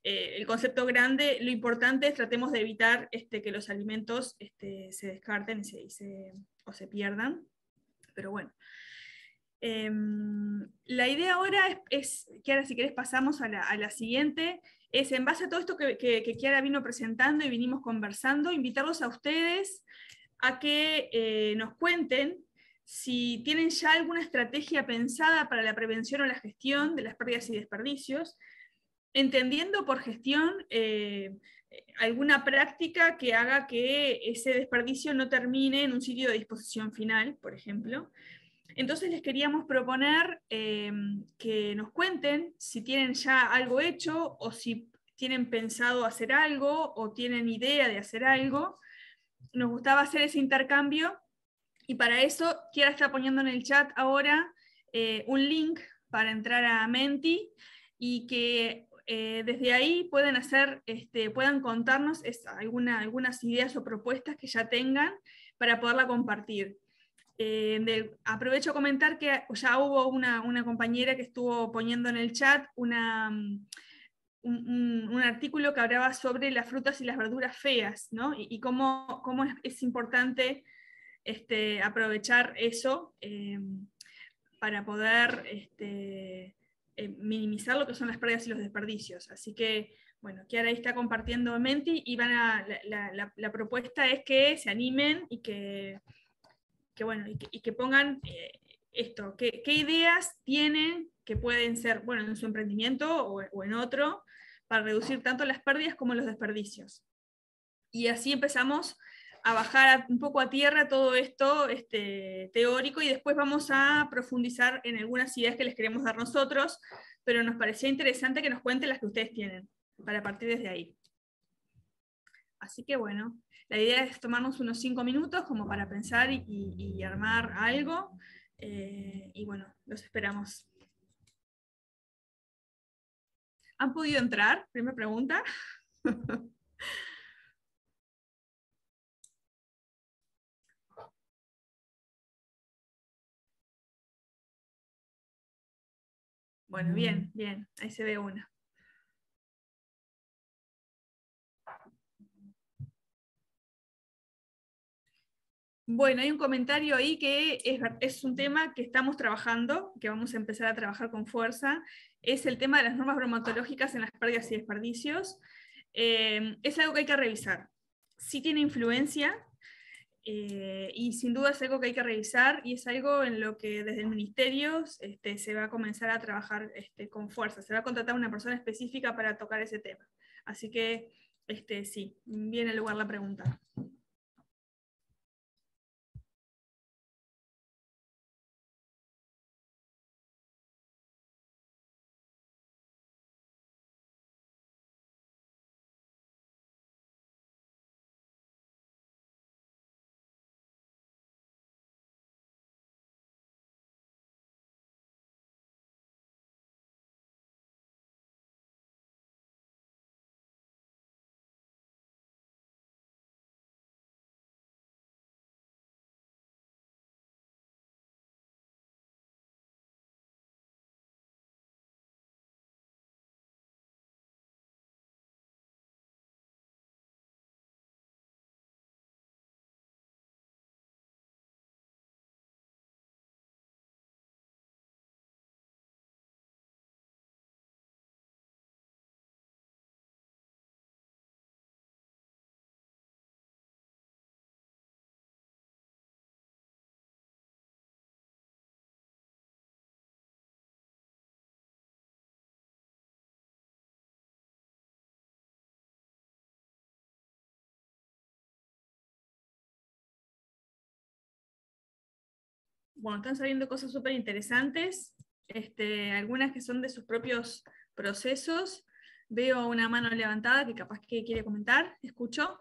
el concepto grande, lo importante es tratemos de evitar que los alimentos se descarten o se pierdan. Pero bueno. La idea ahora es Chiara, si querés pasamos a la siguiente, es en base a todo esto que Chiara vino presentando y vinimos conversando, invitarlos a ustedes a que nos cuenten si tienen ya alguna estrategia pensada para la prevención o la gestión de las pérdidas y desperdicios, entendiendo por gestión alguna práctica que haga que ese desperdicio no termine en un sitio de disposición final, por ejemplo. Entonces les queríamos proponer que nos cuenten si tienen ya algo hecho o si tienen pensado hacer algo o tienen idea de hacer algo. Nos gustaba hacer ese intercambio y para eso Chiara está poniendo en el chat ahora un link para entrar a Menti y que desde ahí puedan contarnos algunas ideas o propuestas que ya tengan para poderla compartir. Aprovecho a comentar que ya hubo una compañera que estuvo poniendo en el chat un artículo que hablaba sobre las frutas y las verduras feas, ¿no? Y cómo es importante aprovechar eso para poder minimizar lo que son las pérdidas y los desperdicios. Así que, bueno, Chiara ahí está compartiendo Menti y la propuesta es que se animen y que pongan esto, qué ideas tienen que pueden ser, bueno, en su emprendimiento o en otro, para reducir tanto las pérdidas como los desperdicios. Y así empezamos a bajar un poco a tierra todo esto teórico y después vamos a profundizar en algunas ideas que les queremos dar nosotros, pero nos parecía interesante que nos cuenten las que ustedes tienen, para partir desde ahí. Así que bueno, la idea es tomarnos unos 5 minutos como para pensar y armar algo. Y bueno, los esperamos. ¿Han podido entrar? Primera pregunta. Bueno, bien, bien. Ahí se ve una. Bueno, hay un comentario ahí que es un tema que estamos trabajando, que vamos a empezar a trabajar con fuerza, es el tema de las normas bromatológicas en las pérdidas y desperdicios. Es algo que hay que revisar. Sí tiene influencia y sin duda es algo que hay que revisar y es algo en lo que desde el ministerio se va a comenzar a trabajar con fuerza. Se va a contratar una persona específica para tocar ese tema. Así que sí, viene al lugar la pregunta. bueno, están saliendo cosas súper interesantes, algunas que son de sus propios procesos. Veo una mano levantada que capaz que quiere comentar. ¿Escucho?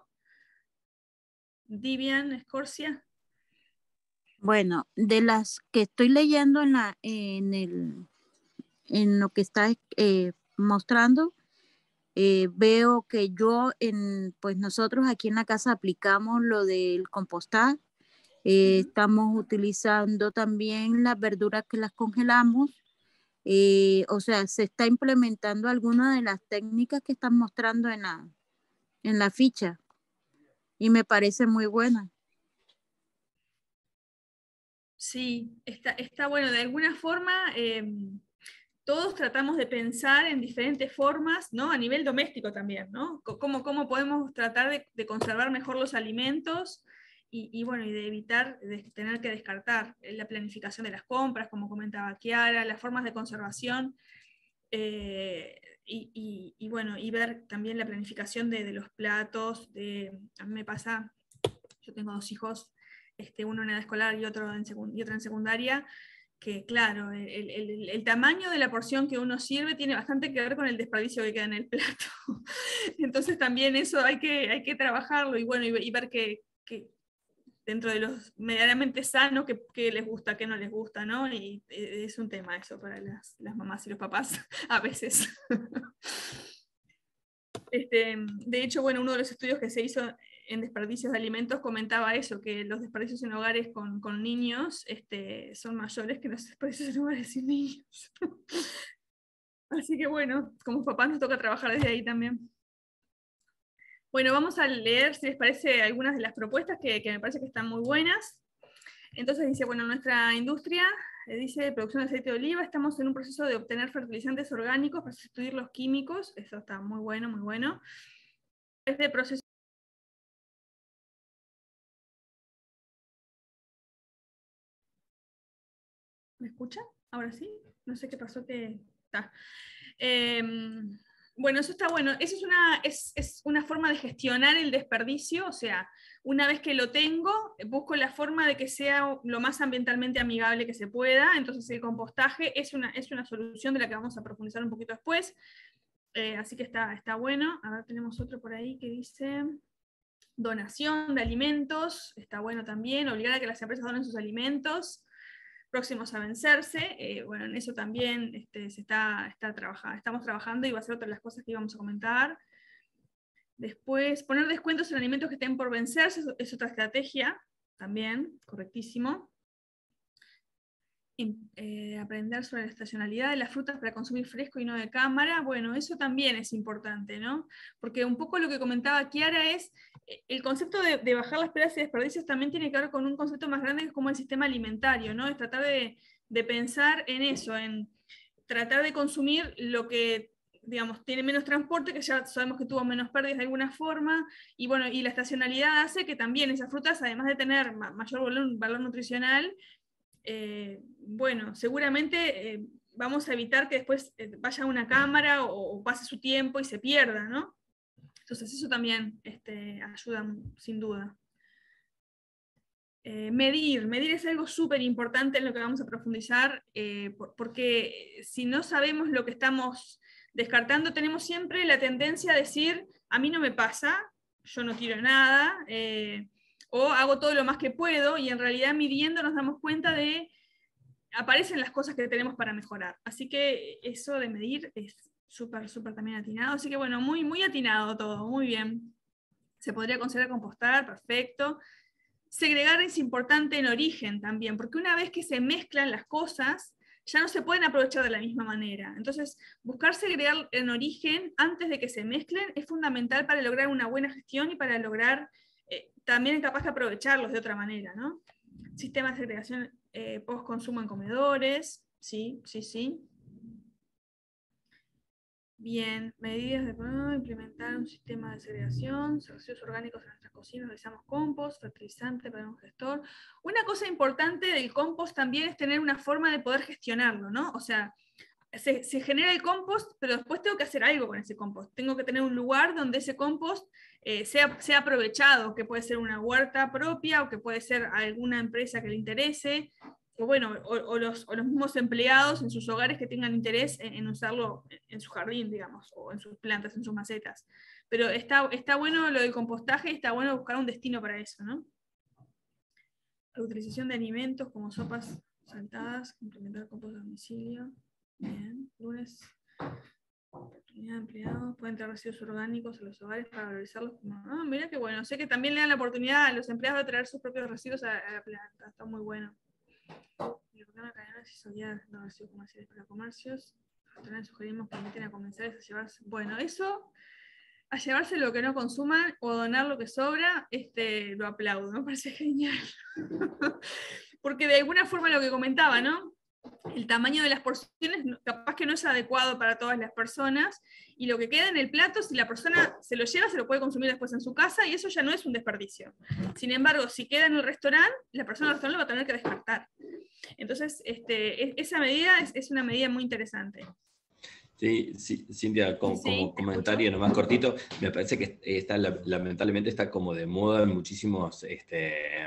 Divian Escorcia. Bueno, de las que estoy leyendo en lo que está mostrando, veo que pues nosotros aquí en la casa aplicamos lo del compostar. Estamos utilizando también las verduras que las congelamos. O sea, se está implementando alguna de las técnicas que están mostrando en la ficha y me parece muy buena. Sí, está bueno. De alguna forma, todos tratamos de pensar en diferentes formas, ¿no? A nivel doméstico también, ¿no? Cómo podemos tratar de conservar mejor los alimentos y bueno, y de evitar tener que descartar la planificación de las compras, como comentaba Chiara, las formas de conservación, y bueno, y ver también la planificación de los platos. A mí me pasa, yo tengo 2 hijos, uno en edad escolar y otro en secundaria, que claro, el tamaño de la porción que uno sirve tiene bastante que ver con el desperdicio que queda en el plato. Entonces también eso hay que trabajarlo y bueno, y ver que dentro de los medianamente sanos, que les gusta, que no les gusta, ¿no? Y es un tema eso para las mamás y los papás a veces. De hecho, bueno, uno de los estudios que se hizo en desperdicios de alimentos comentaba eso, que los desperdicios en hogares con niños son mayores que los desperdicios en hogares sin niños. Así que bueno, como papás nos toca trabajar desde ahí también. Bueno, vamos a leer, si les parece, algunas de las propuestas que me parece que están muy buenas. Entonces dice, bueno, nuestra industria, dice, de producción de aceite de oliva, estamos en un proceso de obtener fertilizantes orgánicos para sustituir los químicos. Eso está muy bueno, muy bueno. Este proceso ¿me escuchan? Ahora sí. No sé qué pasó que está. Bueno, eso está bueno. Eso es una forma de gestionar el desperdicio. O sea, una vez que lo tengo, busco la forma de que sea lo más ambientalmente amigable que se pueda. Entonces el compostaje es una solución de la que vamos a profundizar un poquito después. Así que está bueno. A ver, tenemos otro por ahí que dice donación de alimentos. Está bueno también. Obligar a que las empresas donen sus alimentos próximos a vencerse. Bueno, en eso también estamos trabajando y va a ser otra de las cosas que íbamos a comentar. Después, poner descuentos en alimentos que estén por vencerse es otra estrategia también, correctísimo. Aprender sobre la estacionalidad de las frutas para consumir fresco y no de cámara. Bueno, eso también es importante, ¿no? Porque un poco lo que comentaba Chiara es, el concepto de bajar las pérdidas y desperdicios también tiene que ver con un concepto más grande que es como el sistema alimentario, ¿no? Es tratar de pensar en eso, en tratar de consumir lo que, digamos, tiene menos transporte, que ya sabemos que tuvo menos pérdidas de alguna forma, y bueno, y la estacionalidad hace que también esas frutas, además de tener mayor valor nutricional, bueno, seguramente vamos a evitar que después vaya a una cámara o pase su tiempo y se pierda, ¿no? Entonces eso también ayuda sin duda. Medir es algo súper importante en lo que vamos a profundizar, porque si no sabemos lo que estamos descartando, tenemos siempre la tendencia a decir, a mí no me pasa, yo no tiro nada, o hago todo lo más que puedo, y en realidad midiendo nos damos cuenta de aparecen las cosas que tenemos para mejorar. Así que eso de medir es súper, súper también atinado. Así que bueno, muy, muy atinado todo, muy bien. Se podría considerar compostar, perfecto. Segregar es importante en origen también, porque una vez que se mezclan las cosas, ya no se pueden aprovechar de la misma manera. Entonces, buscar segregar en origen antes de que se mezclen es fundamental para lograr una buena gestión y para lograr también capaz de aprovecharlos de otra manera, ¿no? Sistema de segregación post-consumo en comedores, sí. Bien, medidas de implementar un sistema de segregación, residuos orgánicos en nuestras cocinas, realizamos compost, fertilizante para un gestor. Una cosa importante del compost también es tener una forma de poder gestionarlo, ¿no? O sea, se genera el compost, pero después tengo que hacer algo con ese compost. Tengo que tener un lugar donde ese compost sea aprovechado, que puede ser una huerta propia o que puede ser alguna empresa que le interese. o los mismos empleados en sus hogares que tengan interés en usarlo en su jardín, digamos, o en sus plantas, en sus macetas. Pero está bueno lo del compostaje, está bueno buscar un destino para eso, ¿no? La utilización de alimentos como sopas saltadas, complementar el compost a domicilio. Bien, lunes. Oportunidad de empleados, pueden traer residuos orgánicos a los hogares para valorizarlos. Mira qué bueno. Sé que también le dan la oportunidad a los empleados de traer sus propios residuos a la planta. Está muy bueno. Y la cadena si solía los residuos comerciales para comercios. También sugerimos que inviten a comensales a llevarse. Bueno, eso, a llevarse lo que no consuman o donar lo que sobra, lo aplaudo, me parece genial. Porque de alguna forma lo que comentaba, ¿no? El tamaño de las porciones capaz que no es adecuado para todas las personas, y lo que queda en el plato, si la persona se lo lleva, se lo puede consumir después en su casa, y eso ya no es un desperdicio. Sin embargo, si queda en el restaurante, la persona del restaurante lo va a tener que descartar. Entonces, esa medida es una medida muy interesante. Sí, Cintia, como comentario nomás cortito, me parece que lamentablemente está como de moda en muchísimos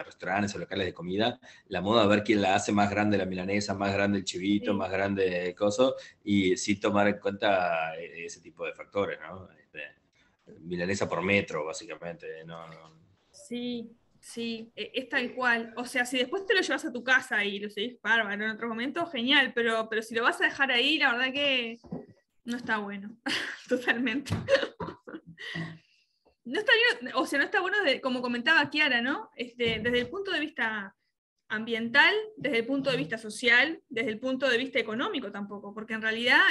restaurantes o locales de comida, la moda de ver quién la hace más grande la milanesa, más grande el chivito, más grande el coso, y sin tomar en cuenta ese tipo de factores, ¿no? Milanesa por metro, básicamente, ¿no? Sí, es tal cual. O sea, si después te lo llevas a tu casa y lo seguís bárbaro en otro momento, genial, pero si lo vas a dejar ahí, la verdad que no está bueno, totalmente. No está bien, o sea, no está bueno, como comentaba Kiara, ¿no? Desde el punto de vista ambiental, desde el punto de vista social, desde el punto de vista económico tampoco, porque en realidad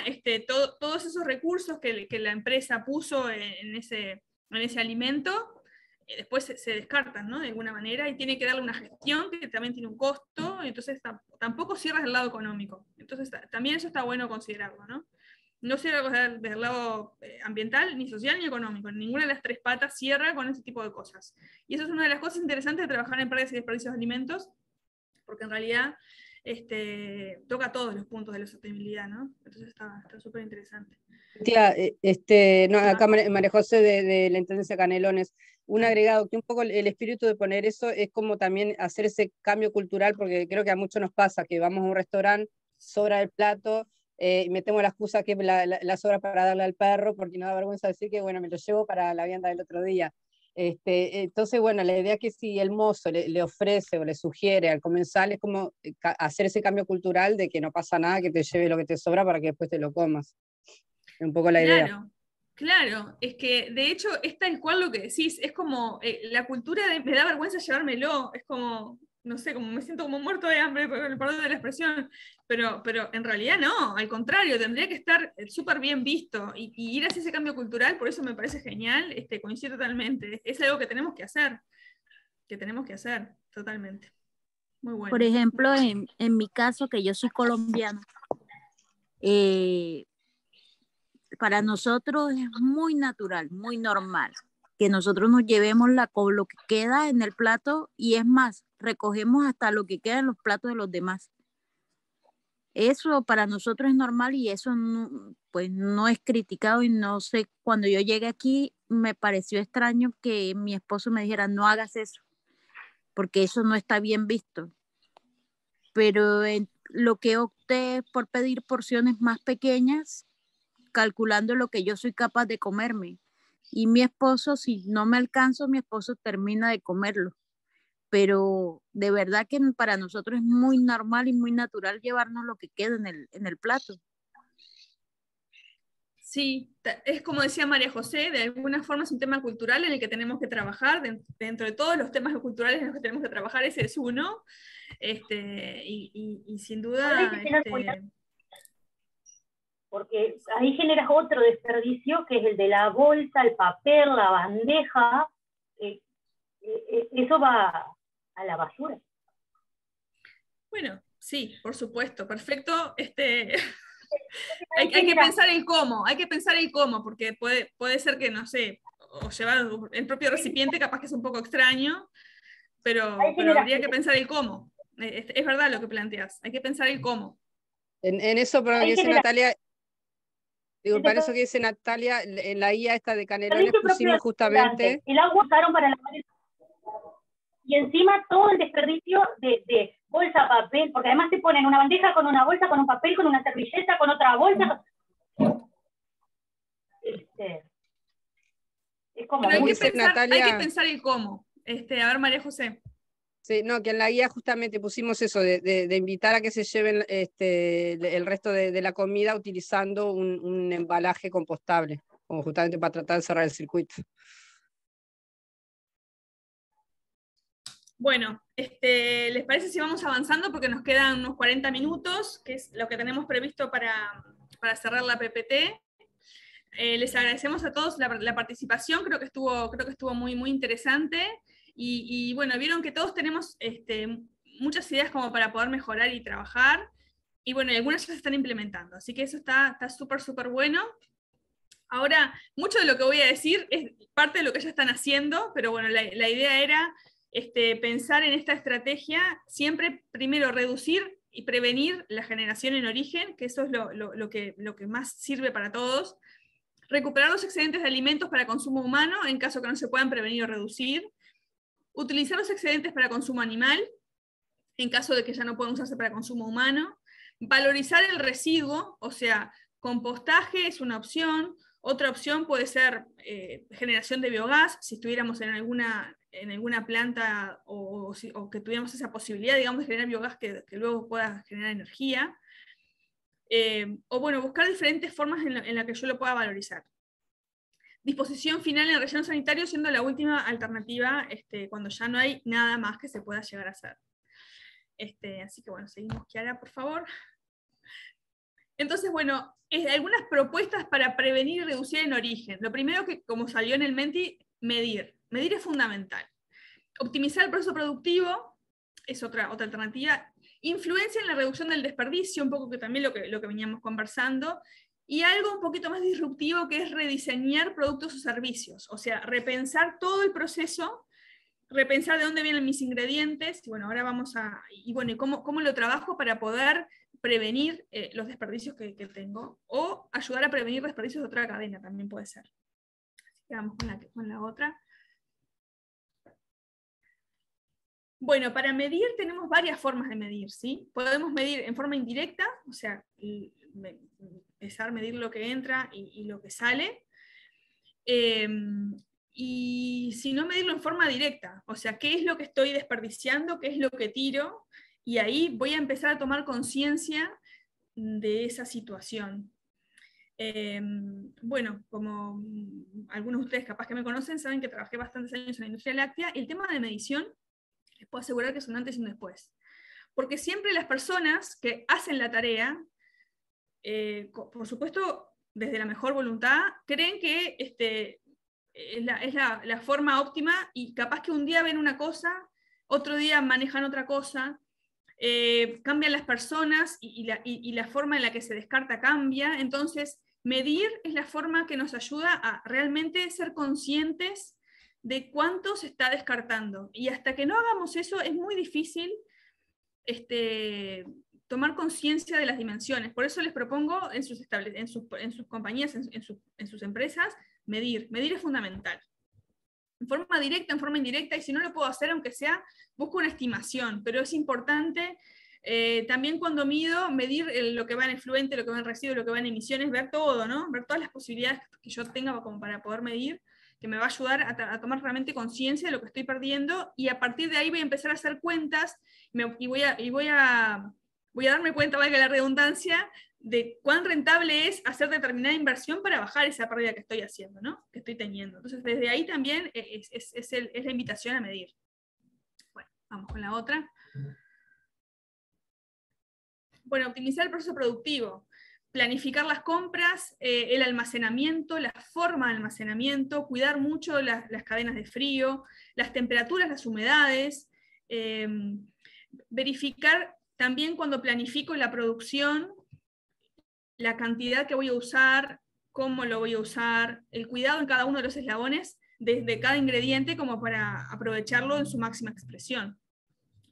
todos esos recursos que la empresa puso en ese alimento, después se descartan, ¿no? De alguna manera, y tiene que darle una gestión que también tiene un costo, entonces tampoco cierras el lado económico. Entonces también eso está bueno considerarlo, ¿no? No cierra desde el lado ambiental, ni social, ni económico. Ninguna de las tres patas cierra con ese tipo de cosas. Y eso es una de las cosas interesantes de trabajar en pérdidas y desperdicios de alimentos, porque en realidad toca todos los puntos de la sostenibilidad, ¿no? Entonces está súper interesante. Tía, acá María José de la Intendencia Canelones, un agregado que un poco el espíritu de poner eso es como también hacer ese cambio cultural, porque creo que a muchos nos pasa que vamos a un restaurante, sobra el plato, y metemos la excusa que la sobra para darle al perro, porque no da vergüenza decir que, bueno, me lo llevo para la vianda del otro día. Entonces, bueno, la idea es que si el mozo le ofrece o le sugiere al comensal es como hacer ese cambio cultural de que no pasa nada, que te lleve lo que te sobra para que después te lo comas. Es un poco la idea. Claro, es que de hecho es tal cual lo que decís, es como la cultura de me da vergüenza llevármelo, es como, no sé, como me siento como muerto de hambre, por el perdón de la expresión, pero en realidad no, al contrario, tendría que estar súper bien visto y ir hacia ese cambio cultural, por eso me parece genial, coincido totalmente, es algo que tenemos que hacer totalmente. Muy bueno. Por ejemplo, en mi caso, que yo soy colombiana, para nosotros es muy natural, muy normal que nosotros nos llevemos lo que queda en el plato, y es más, recogemos hasta lo que queda en los platos de los demás. Eso para nosotros es normal, y eso no, pues no es criticado, y no sé, cuando yo llegué aquí me pareció extraño que mi esposo me dijera no hagas eso, porque eso no está bien visto. Pero lo que opté es por pedir porciones más pequeñas, calculando lo que yo soy capaz de comerme. Y mi esposo, si no me alcanzo, mi esposo termina de comerlo. Pero de verdad que para nosotros es muy normal y muy natural llevarnos lo que queda en el plato. Sí, es como decía María José, de alguna forma es un tema cultural en el que tenemos que trabajar, dentro de todos los temas culturales en los que tenemos que trabajar, ese es uno, y sin duda... Porque ahí generas otro desperdicio, que es el de la bolsa, el papel, la bandeja, eso va a la basura. Bueno, sí, por supuesto, perfecto. Hay que pensar el cómo, porque puede ser que, no sé, o llevar el propio recipiente, capaz que es un poco extraño, pero habría que pensar el cómo. Es verdad lo que planteas, hay que pensar el cómo. En eso, por lo que dice Natalia... para eso que dice Natalia, en la guía esta de Canelones pusimos justamente... El agua usaron para lavar el... Y encima todo el desperdicio de bolsa, papel, porque además te ponen una bandeja con una bolsa, con un papel, con una servilleta, con otra bolsa. Es como Pero muy... Natalia, hay que pensar el cómo. A ver, María José. Sí, no, que en la guía justamente pusimos eso, de invitar a que se lleven el resto de la comida utilizando un embalaje compostable, como justamente para tratar de cerrar el circuito. Bueno, ¿les parece si vamos avanzando? Porque nos quedan unos 40 minutos, que es lo que tenemos previsto para cerrar la PPT. Les agradecemos a todos la participación, creo que estuvo muy, muy interesante. Y bueno, vieron que todos tenemos muchas ideas como para poder mejorar y trabajar, y bueno, y algunas ya se están implementando, así que eso está súper, súper bueno. Ahora, mucho de lo que voy a decir es parte de lo que ya están haciendo, pero bueno, la idea era pensar en esta estrategia, siempre primero reducir y prevenir la generación en origen, que eso es lo que más sirve para todos. Recuperar los excedentes de alimentos para consumo humano, en caso que no se puedan prevenir o reducir. Utilizar los excedentes para consumo animal, en caso de que ya no puedan usarse para consumo humano. Valorizar el residuo, o sea, compostaje es una opción. Otra opción puede ser generación de biogás, si estuviéramos en alguna planta o que tuviéramos esa posibilidad, digamos, de generar biogás que luego pueda generar energía. O bueno, buscar diferentes formas en la que yo lo pueda valorizar. Disposición final en el relleno sanitario siendo la última alternativa cuando ya no hay nada más que se pueda llegar a hacer. Así que bueno, seguimos, Kiara, por favor. Entonces, bueno, algunas propuestas para prevenir y reducir en origen. Lo primero que, como salió en el Menti, medir. Medir es fundamental. Optimizar el proceso productivo es otra alternativa. Influencia en la reducción del desperdicio, un poco que también lo que veníamos conversando. Y algo un poquito más disruptivo, que es rediseñar productos o servicios, o sea, repensar todo el proceso, repensar de dónde vienen mis ingredientes, y bueno, ahora vamos a, y bueno, y cómo lo trabajo para poder prevenir los desperdicios que tengo, o ayudar a prevenir desperdicios de otra cadena, también puede ser. Así que vamos con la otra. Bueno, para medir tenemos varias formas de medir, ¿sí? Podemos medir en forma indirecta, o sea, empezar a medir lo que entra y lo que sale. Y si no, medirlo en forma directa, o sea, qué es lo que estoy desperdiciando, qué es lo que tiro, y ahí voy a empezar a tomar conciencia de esa situación. Bueno, como algunos de ustedes capaz que me conocen, saben que trabajé bastantes años en la industria láctea. El tema de medición, les puedo asegurar que es un antes y un después. Porque siempre las personas que hacen la tarea, por supuesto, desde la mejor voluntad, creen que es la forma óptima, y capaz que un día ven una cosa, otro día manejan otra cosa, cambian las personas y la forma en la que se descarta cambia. Entonces, medir es la forma que nos ayuda a realmente ser conscientes de cuánto se está descartando. Y hasta que no hagamos eso, es muy difícil tomar conciencia de las dimensiones. Por eso les propongo en sus compañías, en sus empresas, medir. Medir es fundamental. En forma directa, en forma indirecta, y si no lo puedo hacer, aunque sea, busco una estimación, pero es importante también cuando mido, medir lo que va en efluente, lo que va en residuo, lo que va en emisiones, ver todo, ¿no? Ver todas las posibilidades que yo tenga como para poder medir, que me va a ayudar a tomar realmente conciencia de lo que estoy perdiendo, y a partir de ahí voy a empezar a hacer cuentas, y voy a darme cuenta, valga la redundancia, de cuán rentable es hacer determinada inversión para bajar esa pérdida que estoy haciendo, ¿no? Que estoy teniendo. Entonces, desde ahí también es la invitación a medir. Bueno, vamos con la otra. Bueno, optimizar el proceso productivo. Planificar las compras, el almacenamiento, la forma de almacenamiento, cuidar mucho las cadenas de frío, las temperaturas, las humedades, verificar también cuando planifico la producción, la cantidad que voy a usar, cómo lo voy a usar, el cuidado en cada uno de los eslabones, desde cada ingrediente, como para aprovecharlo en su máxima expresión.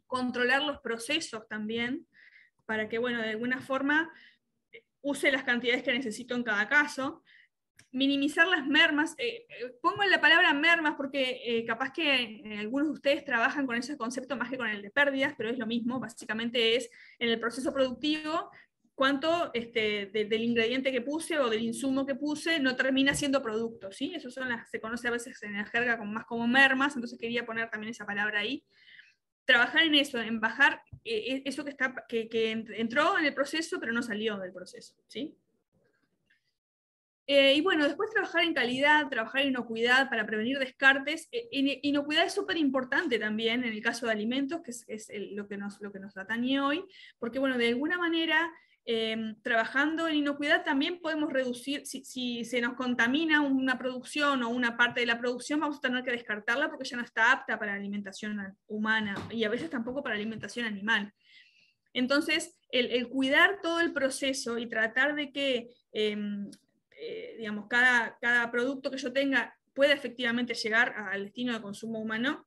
Controlar los procesos también, para que, bueno, de alguna forma use las cantidades que necesito en cada caso. minimizar las mermas. Pongo la palabra mermas porque capaz que algunos de ustedes trabajan con ese concepto más que con el de pérdidas, pero es lo mismo, básicamente es en el proceso productivo cuánto del ingrediente que puse o del insumo que puse no termina siendo producto, ¿sí? Eso se conoce a veces en la jerga más como mermas, entonces quería poner también esa palabra ahí. Trabajar en eso, en bajar eso que entró en el proceso pero no salió del proceso, ¿sí? Y bueno, después trabajar en calidad, trabajar en inocuidad para prevenir descartes. Inocuidad es súper importante también en el caso de alimentos, que es lo que nos atañe hoy, porque bueno, de alguna manera, trabajando en inocuidad también podemos reducir, si se nos contamina una producción o una parte de la producción, vamos a tener que descartarla porque ya no está apta para la alimentación humana y a veces tampoco para la alimentación animal. Entonces, el cuidar todo el proceso y tratar de que digamos, cada producto que yo tenga pueda efectivamente llegar al destino de consumo humano,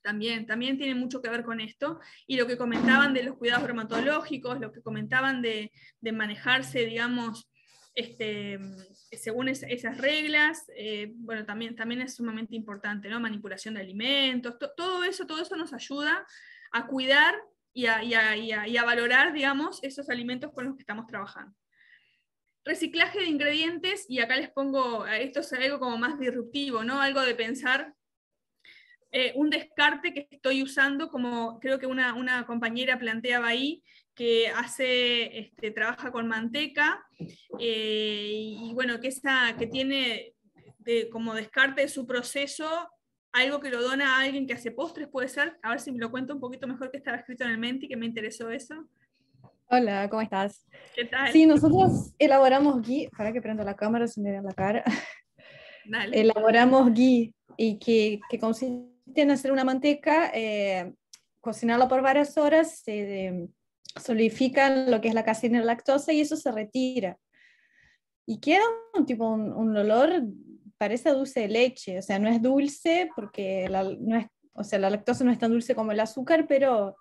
también tiene mucho que ver con esto. Y lo que comentaban de los cuidados bromatológicos, lo que comentaban de manejarse, digamos, según esas reglas, bueno, también es sumamente importante, ¿no? Manipulación de alimentos, todo eso nos ayuda a cuidar y a valorar, digamos, esos alimentos con los que estamos trabajando. Reciclaje de ingredientes, y acá les pongo, esto es algo como más disruptivo, ¿no? Algo de pensar un descarte que estoy usando, como creo que una compañera planteaba ahí, que trabaja con manteca, y bueno, que tiene como descarte de su proceso algo que lo dona a alguien que hace postres, puede ser. A ver si me lo cuento un poquito mejor, que estaba escrito en el Menti, que me interesó eso. Hola, ¿cómo estás? ¿Qué tal? Sí, nosotros elaboramos ghee, para que prenda la cámara, se me vea la cara. Dale. Elaboramos ghee, y que consiste en hacer una manteca, cocinarla por varias horas, se solidifican lo que es la caseína y la lactosa, y eso se retira. Y queda un olor, parece dulce de leche, o sea, no es dulce porque la lactosa no es tan dulce como el azúcar, pero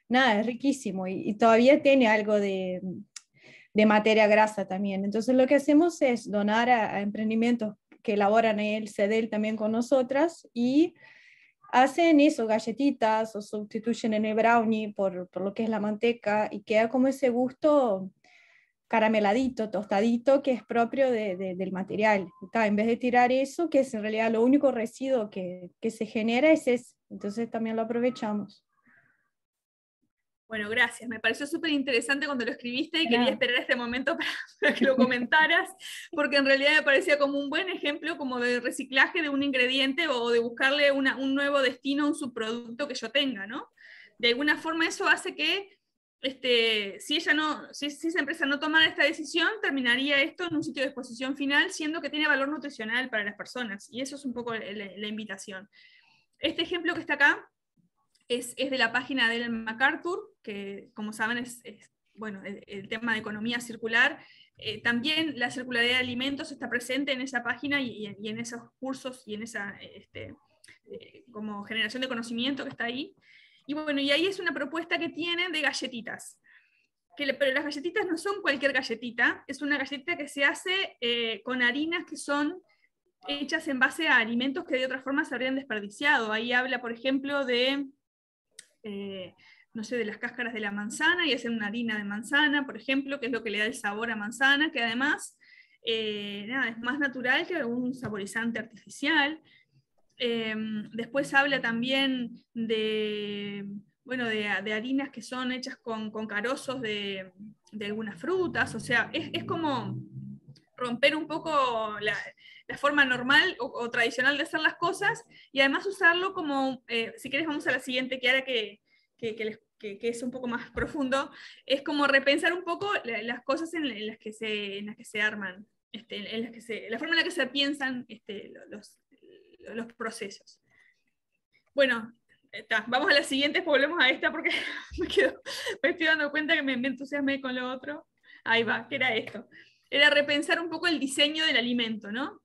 nada, es riquísimo y todavía tiene algo de materia grasa también. Entonces lo que hacemos es donar a emprendimientos que elaboran el CEDEL también con nosotras y hacen eso, galletitas, o sustituyen en el brownie por lo que es la manteca, y queda como ese gusto carameladito, tostadito, que es propio del material. En vez de tirar eso, que es en realidad lo único residuo que se genera, es ese. Entonces también lo aprovechamos. Bueno, gracias. Me pareció súper interesante cuando lo escribiste y quería esperar este momento para que lo comentaras, porque en realidad me parecía como un buen ejemplo como de reciclaje de un ingrediente o de buscarle un nuevo destino a un subproducto que yo tenga, ¿no? De alguna forma eso hace que si esa empresa no tomara esta decisión, terminaría esto en un sitio de exposición final, siendo que tiene valor nutricional para las personas, y eso es un poco la invitación. Este ejemplo que está acá es de la página de Ellen MacArthur, que como saben bueno, el tema de economía circular. También la circularidad de alimentos está presente en esa página y en esos cursos y en esa como generación de conocimiento que está ahí. Y bueno, y ahí es una propuesta que tienen de galletitas. Pero las galletitas no son cualquier galletita, es una galletita que se hace con harinas que son hechas en base a alimentos que de otra forma se habrían desperdiciado. Ahí habla, por ejemplo, de no sé, de las cáscaras de la manzana, y hacen una harina de manzana, por ejemplo, que es lo que le da el sabor a manzana, que además es más natural que un saborizante artificial. Después habla también de harinas que son hechas con carozos de algunas frutas, o sea, es como romper un poco la forma normal o tradicional de hacer las cosas, y además usarlo como, si querés vamos a la siguiente, que ahora que es un poco más profundo, es como repensar un poco las cosas en las que se arman, la forma en la que se piensan los procesos. Bueno, vamos a la siguiente, volvemos a esta porque me estoy dando cuenta que me entusiasmé con lo otro. Ahí va, que era esto. Era repensar un poco el diseño del alimento, ¿no?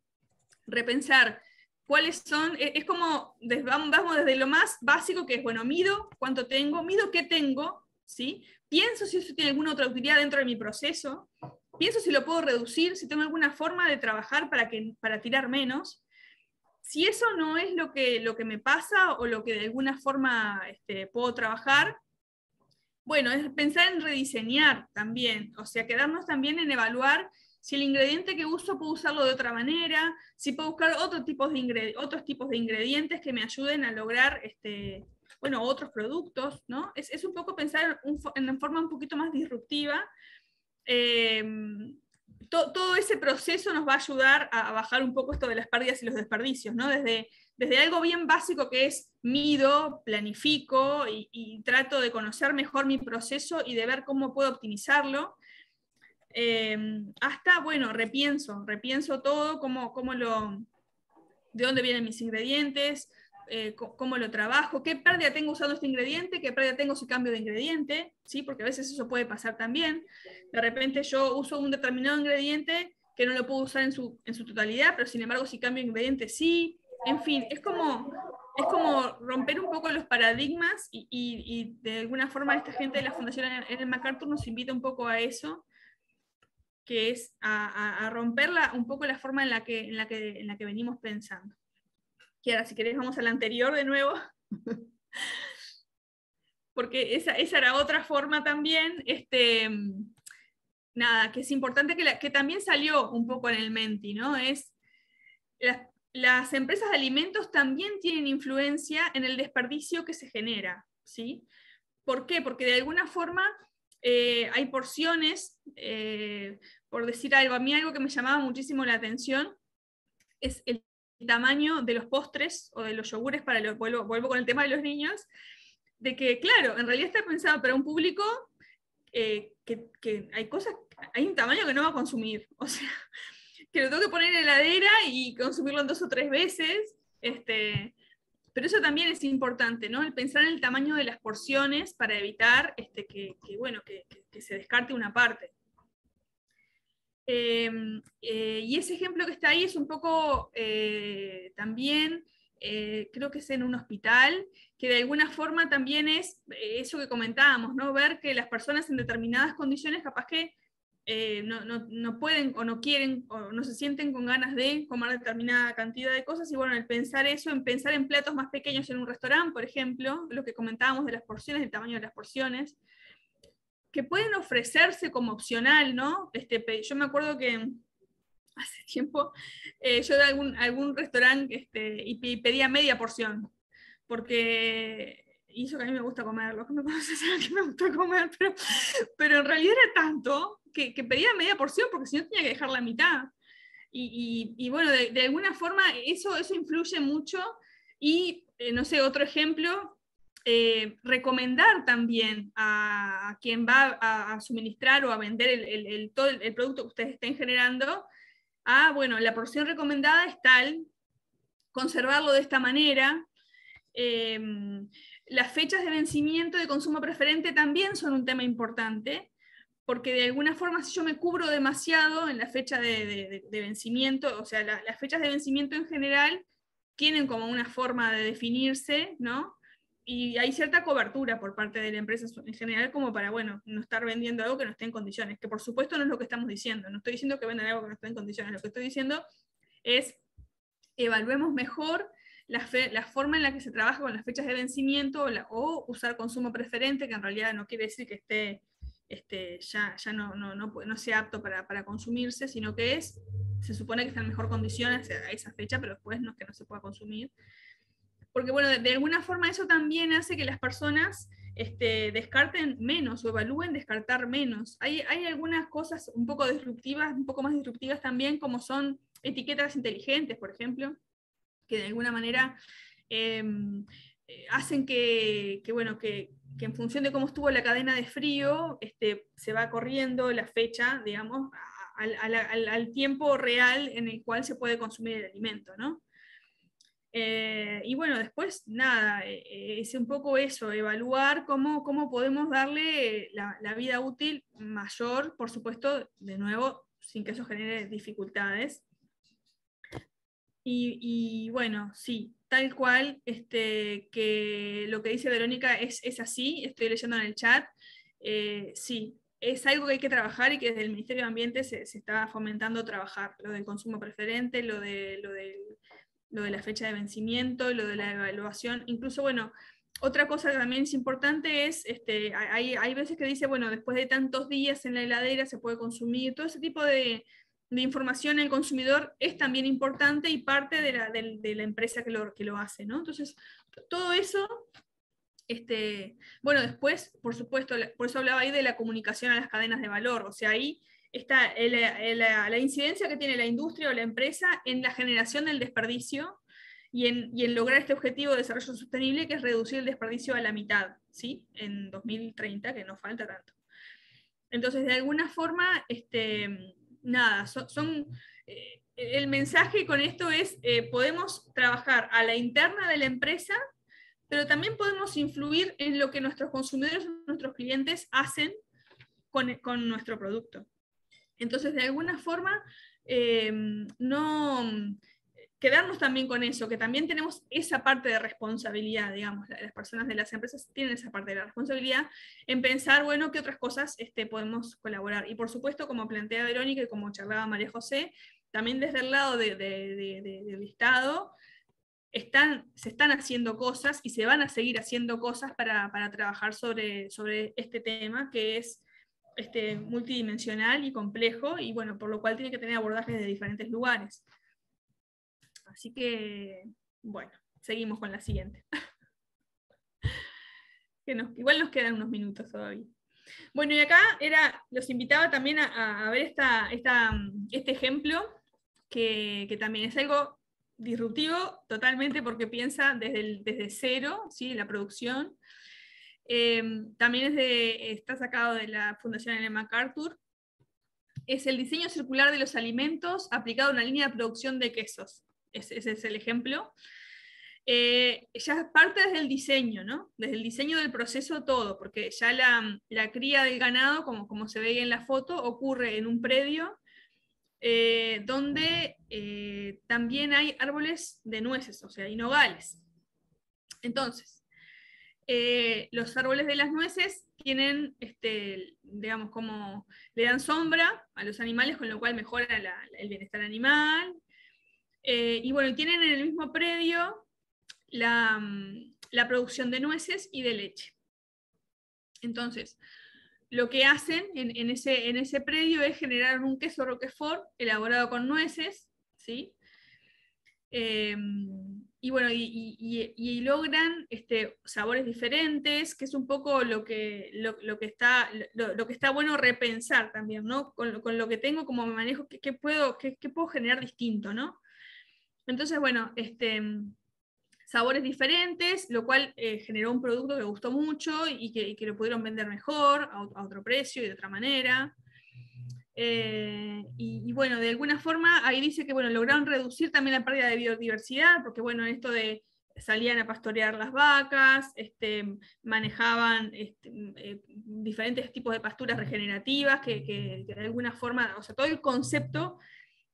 Repensar cuáles son, es como, vamos desde lo más básico, que es, bueno, mido cuánto tengo, mido qué tengo, ¿sí? Pienso si eso tiene alguna otra utilidad dentro de mi proceso, pienso si lo puedo reducir, si tengo alguna forma de trabajar para tirar menos. Si eso no es lo que me pasa o lo que de alguna forma puedo trabajar, bueno, es pensar en rediseñar también, o sea, quedarnos también en evaluar si el ingrediente que uso puedo usarlo de otra manera, si puedo buscar otros tipos de ingredientes que me ayuden a lograr bueno, otros productos, ¿no? Es un poco pensar en forma un poquito más disruptiva. Todo ese proceso nos va a ayudar a bajar un poco esto de las pérdidas y los desperdicios, ¿no? Desde algo bien básico que es mido, planifico y trato de conocer mejor mi proceso y de ver cómo puedo optimizarlo, hasta, bueno, repienso todo, de dónde vienen mis ingredientes, cómo lo trabajo, qué pérdida tengo usando este ingrediente, qué pérdida tengo si cambio de ingrediente, ¿sí? Porque a veces eso puede pasar también. De repente yo uso un determinado ingrediente que no lo puedo usar en su totalidad, pero sin embargo si cambio de ingrediente sí. En fin, es como romper un poco los paradigmas y de alguna forma esta gente de la Fundación Ellen MacArthur nos invita un poco a eso, que es a romper un poco la forma en la que venimos pensando. Y ahora, si querés, vamos a la anterior de nuevo. Porque esa era otra forma también, nada, que es importante, que también salió un poco en el Menti, ¿no? Es las empresas de alimentos también tienen influencia en el desperdicio que se genera, ¿sí? ¿Por qué? Porque de alguna forma hay porciones, por decir algo, a mí algo que me llamaba muchísimo la atención es el tamaño de los postres o de los yogures, vuelvo con el tema de los niños, de que, claro, en realidad está pensado para un público que hay un tamaño que no va a consumir, o sea, que lo tengo que poner en la heladera y consumirlo 2 o 3 veces, pero eso también es importante, ¿no? El pensar en el tamaño de las porciones para evitar que se descarte una parte. Y ese ejemplo que está ahí es un poco también, creo que es en un hospital, que de alguna forma también es eso que comentábamos, ¿no? Ver que las personas en determinadas condiciones capaz que no pueden o no quieren o no se sienten con ganas de comer determinada cantidad de cosas, y bueno, el pensar eso, en pensar en platos más pequeños en un restaurante, por ejemplo, lo que comentábamos de las porciones, el tamaño de las porciones, que pueden ofrecerse como opcional, ¿no? Yo me acuerdo que hace tiempo yo de algún restaurante y pedía media porción, porque y eso que a mí me gusta comer, los que me conocen saben que me gusta comer, pero en realidad era tanto que pedía media porción porque si no tenía que dejar la mitad. Y bueno, de alguna forma eso influye mucho y, no sé, otro ejemplo, recomendar también a quien va a suministrar o a vender todo el producto que ustedes estén generando, bueno, la porción recomendada es tal, conservarlo de esta manera. Las fechas de vencimiento de consumo preferente también son un tema importante, porque de alguna forma si yo me cubro demasiado en la fecha de vencimiento, o sea, las fechas de vencimiento en general tienen como una forma de definirse, ¿no? Y hay cierta cobertura por parte de la empresa en general como para, bueno, no estar vendiendo algo que no esté en condiciones, que por supuesto no es lo que estamos diciendo, no estoy diciendo que vendan algo que no esté en condiciones, lo que estoy diciendo es evaluemos mejor la forma en la que se trabaja con las fechas de vencimiento o usar consumo preferente, que en realidad no quiere decir que ya no sea apto para consumirse, sino que se supone que está en mejor condición a esa fecha, pero después no es que no se pueda consumir. Porque bueno, de alguna forma eso también hace que las personas descarten menos o evalúen descartar menos. Hay algunas cosas un poco disruptivas, un poco más disruptivas también, como son etiquetas inteligentes, por ejemplo, que de alguna manera hacen que en función de cómo estuvo la cadena de frío, se va corriendo la fecha, digamos, al tiempo real en el cual se puede consumir el alimento, ¿no? Y bueno, después, nada, es un poco eso, evaluar cómo podemos darle la vida útil mayor, por supuesto, de nuevo, sin que eso genere dificultades. Y bueno, sí, tal cual, que lo que dice Verónica es así, estoy leyendo en el chat, sí, es algo que hay que trabajar y que desde el Ministerio de Ambiente se está fomentando trabajar, lo del consumo preferente, lo de la fecha de vencimiento, lo de la evaluación, incluso, bueno, otra cosa que también es importante es, hay veces que dice, bueno, después de tantos días en la heladera se puede consumir, todo ese tipo de información al consumidor es también importante y parte de la empresa que lo hace, ¿no? Entonces, todo eso, bueno, después, por supuesto, por eso hablaba ahí de la comunicación a las cadenas de valor, o sea, ahí está la incidencia que tiene la industria o la empresa en la generación del desperdicio y en lograr este objetivo de desarrollo sostenible, que es reducir el desperdicio a la mitad, ¿sí? En 2030, que no falta tanto. Entonces, de alguna forma, nada, el mensaje con esto es, podemos trabajar a la interna de la empresa, pero también podemos influir en lo que nuestros consumidores, nuestros clientes hacen con nuestro producto. Entonces, de alguna forma, no quedarnos también con eso, que también tenemos esa parte de responsabilidad, digamos, las personas de las empresas tienen esa parte de la responsabilidad en pensar, bueno, qué otras cosas podemos colaborar. Y por supuesto, como plantea Verónica y como charlaba María José, también desde el lado del Estado, se están haciendo cosas y se van a seguir haciendo cosas para trabajar sobre este tema, que es multidimensional y complejo, y bueno, por lo cual tiene que tener abordajes de diferentes lugares. Así que, bueno, seguimos con la siguiente. Igual nos quedan unos minutos todavía. Bueno, y acá los invitaba también a ver este ejemplo, que también es algo disruptivo totalmente, porque piensa desde cero, ¿sí? La producción. También está sacado de la Fundación Ellen MacArthur. Es el diseño circular de los alimentos aplicado a una línea de producción de quesos. Ese es el ejemplo. Ya parte desde el diseño, ¿no? Desde el diseño del proceso todo, porque ya la cría del ganado, como se ve en la foto, ocurre en un predio donde también hay árboles de nueces, o sea, hay nogales. Entonces, los árboles de las nueces tienen, digamos, como le dan sombra a los animales, con lo cual mejora el bienestar animal. Y bueno, tienen en el mismo predio la producción de nueces y de leche. Entonces, lo que hacen en ese predio es generar un queso Roquefort elaborado con nueces, ¿sí? Y bueno, y logran sabores diferentes, que es un poco lo que está bueno repensar también, ¿no? Con lo que tengo, como me manejo, qué puedo generar distinto, ¿no? Entonces, bueno, sabores diferentes, lo cual generó un producto que gustó mucho y que lo pudieron vender mejor, a otro precio y de otra manera. Y bueno, de alguna forma ahí dice que bueno, lograron reducir también la pérdida de biodiversidad, porque bueno, esto de salían a pastorear las vacas, manejaban diferentes tipos de pasturas regenerativas que de alguna forma, o sea, todo el concepto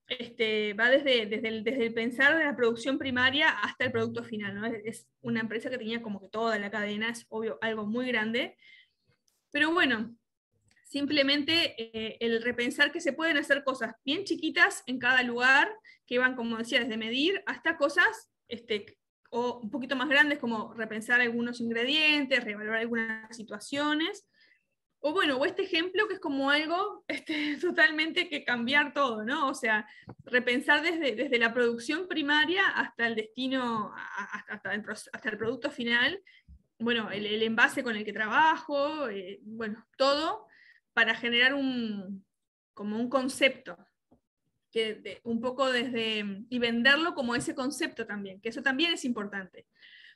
va desde el pensar de la producción primaria hasta el producto final, ¿no? Es una empresa que tenía como que toda la cadena, es obvio algo muy grande, pero bueno, simplemente el repensar que se pueden hacer cosas bien chiquitas en cada lugar, que van, como decía, desde medir hasta cosas o un poquito más grandes, como repensar algunos ingredientes, reevaluar algunas situaciones, o bueno, o este ejemplo que es como algo totalmente que cambiar todo, ¿no? O sea, repensar desde la producción primaria hasta el destino, hasta el producto final, bueno, el envase con el que trabajo, bueno, todo para generar como un concepto, un poco y venderlo como ese concepto también, que eso también es importante.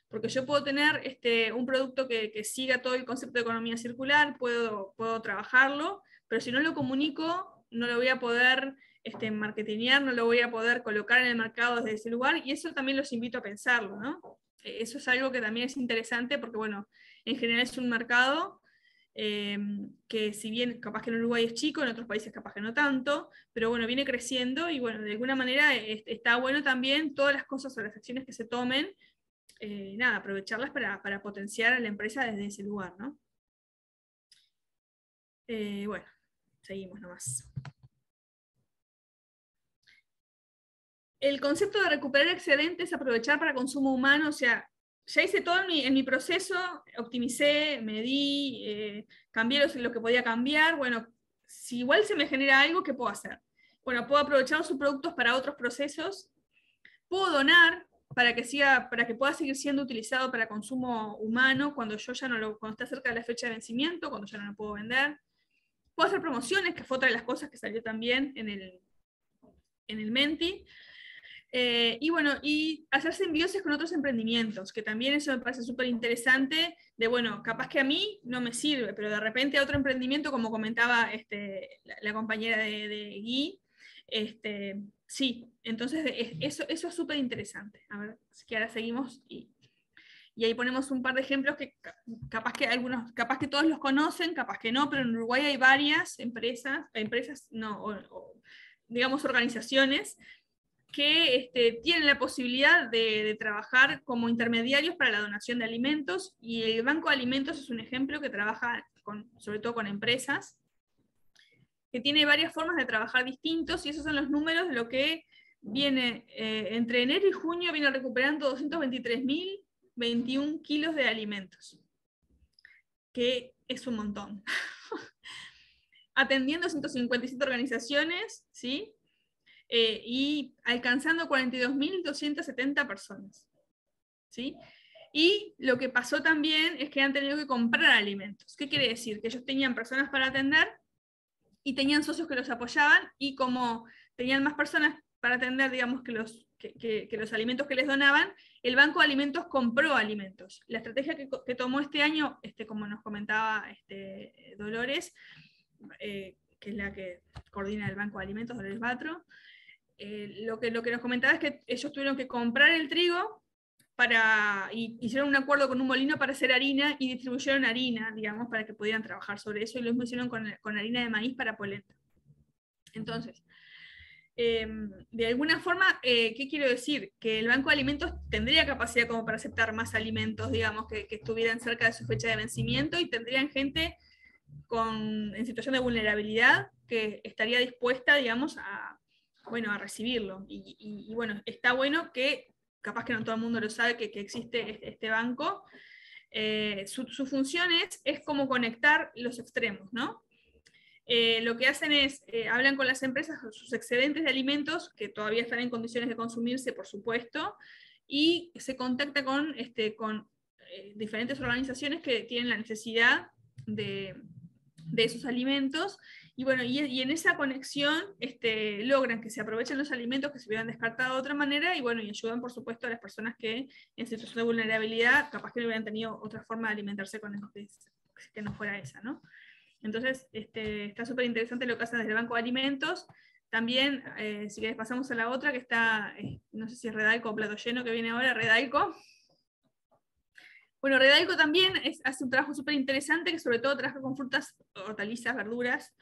Porque yo puedo tener un producto que siga todo el concepto de economía circular, puedo trabajarlo, pero si no lo comunico, no lo voy a poder marketinear, no lo voy a poder colocar en el mercado desde ese lugar, y eso también los invito a pensarlo, ¿no? Eso es algo que también es interesante, porque bueno, en general es un mercado que si bien capaz que en Uruguay es chico, en otros países capaz que no tanto, pero bueno, viene creciendo, y bueno, de alguna manera está bueno también todas las cosas o las acciones que se tomen, nada, aprovecharlas para potenciar a la empresa desde ese lugar, ¿no? Bueno, seguimos nomás. El concepto de recuperar excedentes es aprovechar para consumo humano, o sea, ya hice todo en mi proceso, optimicé, medí, cambié lo que podía cambiar. Bueno, si igual se me genera algo, ¿qué puedo hacer? Bueno, puedo aprovechar sus productos para otros procesos, puedo donar para que pueda seguir siendo utilizado para consumo humano cuando está cerca de la fecha de vencimiento, cuando ya no lo puedo vender. Puedo hacer promociones, que fue otra de las cosas que salió también en el Menti. Y bueno, y hacer simbiosis con otros emprendimientos, que también eso me parece súper interesante, de bueno, capaz que a mí no me sirve, pero de repente a otro emprendimiento, como comentaba la compañera de Gui, sí, entonces eso es súper interesante. A ver, si ahora seguimos y ahí ponemos un par de ejemplos que capaz que todos los conocen, capaz que no, pero en Uruguay hay varias empresas no, o digamos organizaciones que tienen la posibilidad de trabajar como intermediarios para la donación de alimentos, y el Banco de Alimentos es un ejemplo que trabaja sobre todo con empresas, que tiene varias formas de trabajar distintos, y esos son los números de lo que viene entre enero y junio, viene recuperando 223.021 kilos de alimentos, que es un montón. Atendiendo 157 organizaciones, ¿sí? Y alcanzando 42.270 personas, ¿sí? Y lo que pasó también es que han tenido que comprar alimentos. ¿Qué quiere decir? Que ellos tenían personas para atender y tenían socios que los apoyaban, y como tenían más personas para atender, digamos, que los alimentos que les donaban, el Banco de Alimentos compró alimentos. La estrategia que tomó este año, como nos comentaba Dolores, que es la que coordina el Banco de Alimentos, Dolores Batro, lo que nos comentaba es que ellos tuvieron que comprar el trigo y hicieron un acuerdo con un molino para hacer harina, y distribuyeron harina, digamos, para que pudieran trabajar sobre eso, y lo mismo hicieron con harina de maíz para polenta. Entonces, de alguna forma, ¿qué quiero decir? Que el Banco de Alimentos tendría capacidad como para aceptar más alimentos, digamos, que estuvieran cerca de su fecha de vencimiento, y tendrían gente en situación de vulnerabilidad que estaría dispuesta, digamos, a recibirlo. Y bueno, está bueno que, capaz que no todo el mundo lo sabe, que existe este banco. Su función es como conectar los extremos, ¿no? Lo que hacen es, hablan con las empresas, sus excedentes de alimentos, que todavía están en condiciones de consumirse, por supuesto, y se contacta con diferentes organizaciones que tienen la necesidad de esos alimentos, y bueno, y en esa conexión logran que se aprovechen los alimentos que se hubieran descartado de otra manera, y bueno, y ayudan por supuesto a las personas que en situación de vulnerabilidad capaz que no hubieran tenido otra forma de alimentarse que no fuera esa, ¿no? Entonces, está súper interesante lo que hacen desde el Banco de Alimentos. También, si querés pasamos a la otra, que está, no sé si es Redalco o Plato Lleno, que viene ahora, Redalco. Bueno, Redalco también hace un trabajo súper interesante, que sobre todo trabaja con frutas, hortalizas, verduras.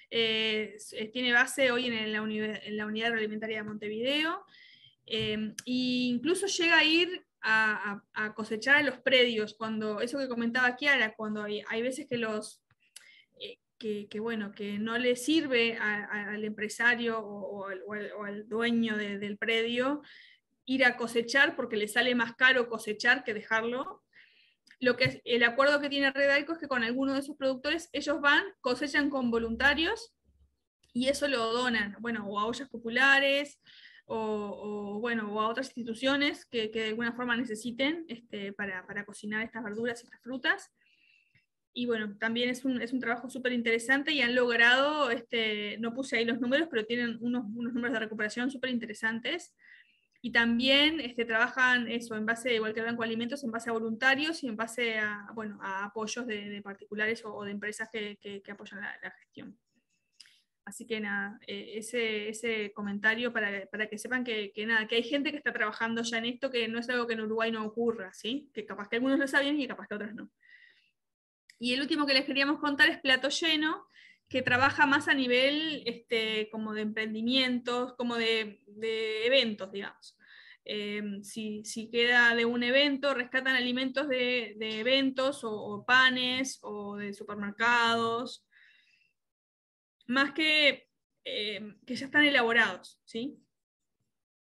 Tiene base hoy en la Unidad Agroalimentaria de Montevideo. E incluso llega a ir a cosechar a los predios, cuando, eso que comentaba Kiara, cuando hay veces que que no le sirve al empresario o al dueño del predio ir a cosechar, porque le sale más caro cosechar que dejarlo. El acuerdo que tiene Redalco es que con algunos de sus productores ellos cosechan con voluntarios, y eso lo donan, bueno, o a ollas populares, o a otras instituciones que de alguna forma necesiten para cocinar estas verduras y estas frutas. Y bueno, también es un trabajo súper interesante, y han logrado, no puse ahí los números, pero tienen unos números de recuperación súper interesantes. Y también trabajan eso, en base, igual que el Banco de Alimentos, en base a voluntarios y en base a apoyos de particulares o de empresas que apoyan la gestión. Así que nada, ese comentario para que sepan que hay gente que está trabajando ya en esto, que no es algo que en Uruguay no ocurra, ¿sí? Que capaz que algunos lo saben y capaz que otros no. Y el último que les queríamos contar es Plato Lleno, que trabaja más a nivel como de emprendimientos, como de eventos, digamos. Si queda de un evento, rescatan alimentos de eventos, o panes, o de supermercados, más que ya están elaborados, ¿sí?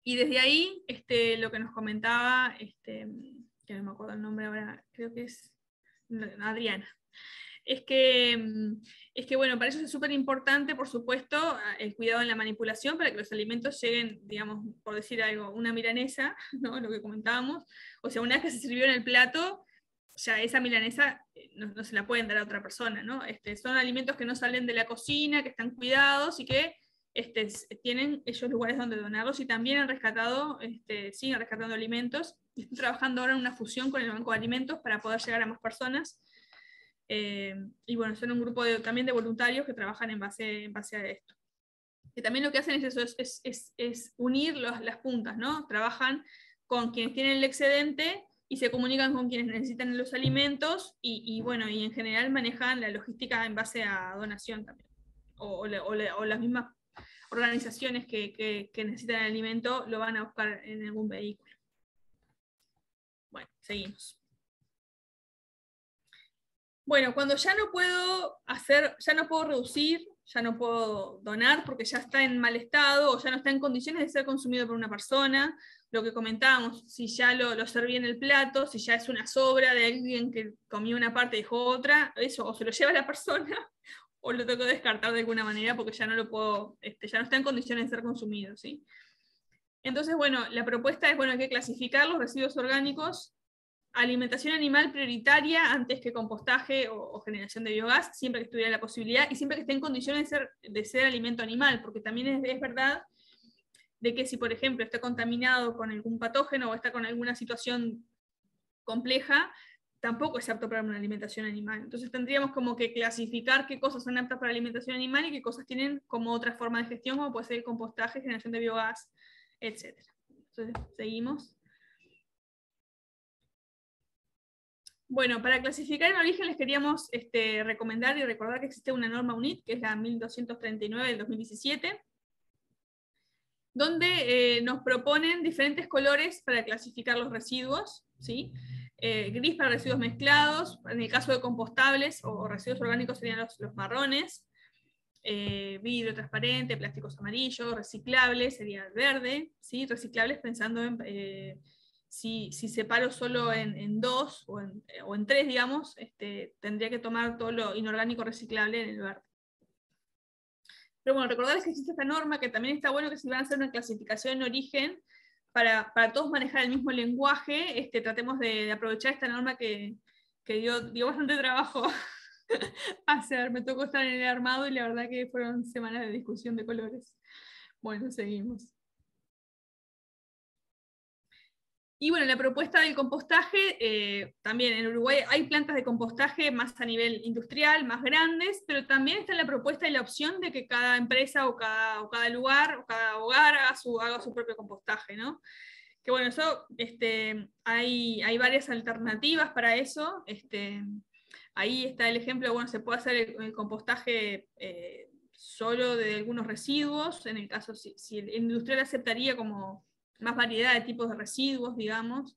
Y desde ahí, lo que nos comentaba, que no me acuerdo el nombre ahora, creo que es Adriana, es que bueno, para eso es súper importante, por supuesto, el cuidado en la manipulación, para que los alimentos lleguen, digamos, por decir algo, una milanesa, ¿no? Lo que comentábamos, o sea, una vez que se sirvió en el plato, ya esa milanesa no se la pueden dar a otra persona, ¿no? Son alimentos que no salen de la cocina, que están cuidados y que tienen ellos lugares donde donarlos, y también han rescatado, siguen rescatando alimentos, y están trabajando ahora en una fusión con el Banco de Alimentos para poder llegar a más personas. Y bueno, son un grupo también de voluntarios que trabajan en base a esto. Que también lo que hacen es eso, es unir las puntas, ¿no? Trabajan con quienes tienen el excedente y se comunican con quienes necesitan los alimentos, y bueno, y en general manejan la logística en base a donación también. O las mismas organizaciones que necesitan el alimento lo van a buscar en algún vehículo. Bueno, seguimos. Bueno, cuando ya no puedo reducir, ya no puedo donar porque ya está en mal estado o ya no está en condiciones de ser consumido por una persona, lo que comentábamos, si ya lo serví en el plato, si ya es una sobra de alguien que comió una parte y dejó otra, eso o se lo lleva la persona o lo tengo que descartar de alguna manera porque ya no lo puedo, ya no está en condiciones de ser consumido, ¿sí? Entonces, bueno, la propuesta es, bueno, hay que clasificar los residuos orgánicos: alimentación animal prioritaria antes que compostaje o generación de biogás, siempre que estuviera la posibilidad y siempre que esté en condiciones de ser alimento animal, porque también es verdad de que si, por ejemplo, está contaminado con algún patógeno o está con alguna situación compleja, tampoco es apto para una alimentación animal. Entonces tendríamos como que clasificar qué cosas son aptas para alimentación animal y qué cosas tienen como otra forma de gestión, como puede ser el compostaje, generación de biogás, etc. Entonces, seguimos. Bueno, para clasificar en origen les queríamos recomendar y recordar que existe una norma UNIT, que es la 1239 del 2017, donde nos proponen diferentes colores para clasificar los residuos, ¿sí? Gris para residuos mezclados, en el caso de compostables o residuos orgánicos serían los marrones, vidrio transparente, plásticos amarillos, reciclables sería el verde, ¿sí? Reciclables pensando en... Si separo solo en dos o en tres, digamos, tendría que tomar todo lo inorgánico reciclable en el verde. Pero bueno, recordarles que existe esta norma, que también está bueno que si van a hacer una clasificación en origen, para todos manejar el mismo lenguaje, tratemos de aprovechar esta norma que dio bastante trabajo hacer. Me tocó estar en el armado y la verdad que fueron semanas de discusión de colores. Bueno, seguimos. Y bueno, la propuesta del compostaje, también en Uruguay hay plantas de compostaje más a nivel industrial, más grandes, pero también está la propuesta y la opción de que cada empresa o cada lugar o cada hogar haga su propio compostaje, ¿no? Que bueno, eso, hay varias alternativas para eso. Ahí está el ejemplo, bueno, se puede hacer el compostaje solo de algunos residuos, en el caso si el industrial aceptaría como más variedad de tipos de residuos, digamos.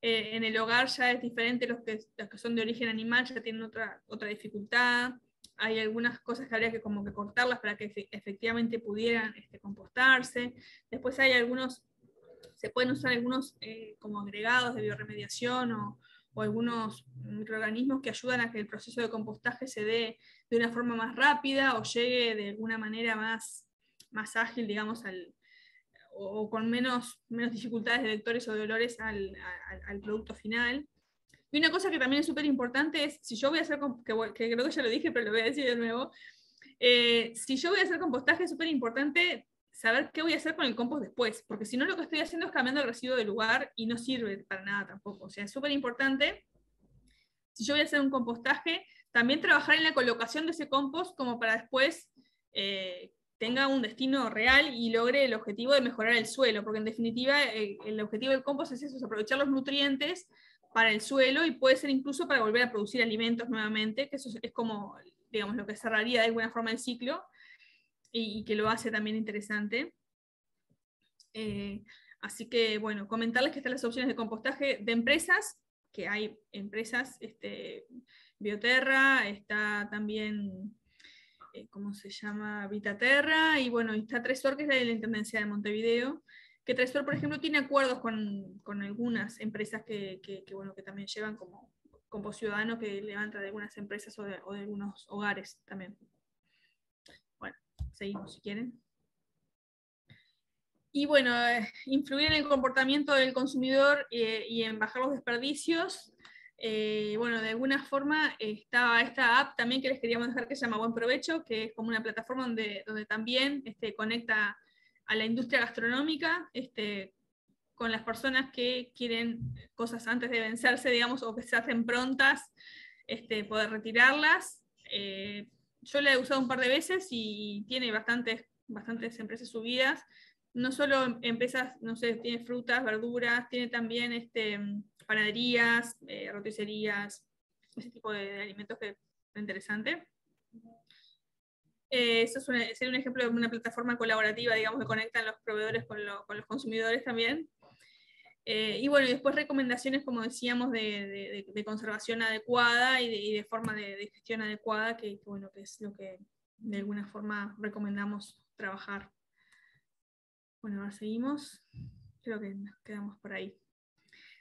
En el hogar ya es diferente, los que son de origen animal ya tienen otra dificultad. Hay algunas cosas que habría que como que cortarlas para que efectivamente pudieran compostarse. Después hay se pueden usar algunos como agregados de bioremediación o algunos microorganismos que ayudan a que el proceso de compostaje se dé de una forma más rápida o llegue de alguna manera más ágil, digamos, o con menos dificultades de vectores o de olores al producto final. Y una cosa que también es súper importante es, si yo voy a hacer, que creo que ya lo dije, pero lo voy a decir de nuevo, si yo voy a hacer compostaje es súper importante saber qué voy a hacer con el compost después, porque si no lo que estoy haciendo es cambiando el residuo de lugar y no sirve para nada tampoco. O sea, es súper importante, si yo voy a hacer un compostaje, también trabajar en la colocación de ese compost como para después tenga un destino real y logre el objetivo de mejorar el suelo, porque en definitiva el objetivo del compost es eso, es aprovechar los nutrientes para el suelo y puede ser incluso para volver a producir alimentos nuevamente, que eso es como, digamos, lo que cerraría de alguna forma el ciclo y que lo hace también interesante. Así que, bueno, comentarles que están las opciones de compostaje de empresas, que hay empresas, Bioterra, está también ¿cómo se llama? Vitaterra, y bueno, está Tresor, que es de la Intendencia de Montevideo, que Tresor, por ejemplo, tiene acuerdos con algunas empresas bueno, que también llevan como ciudadano, que levantan de algunas empresas o de algunos hogares también. Bueno, seguimos si quieren. Y bueno, influir en el comportamiento del consumidor y en bajar los desperdicios. Bueno, de alguna forma estaba esta app también que les queríamos dejar, que se llama Buen Provecho, que es como una plataforma donde también conecta a la industria gastronómica con las personas que quieren cosas antes de vencerse, digamos, o que se hacen prontas, poder retirarlas. Yo la he usado un par de veces y tiene bastantes empresas subidas. No solo empresas, no sé, tiene frutas, verduras, tiene también panaderías, roticerías, ese tipo de alimentos que es interesante. Eso sería un ejemplo de una plataforma colaborativa, digamos, que conectan los proveedores con los consumidores también. Y bueno, y después recomendaciones, como decíamos, de conservación adecuada y de forma de gestión adecuada, bueno, que es lo que de alguna forma recomendamos trabajar. Bueno, ahora seguimos. Creo que nos quedamos por ahí.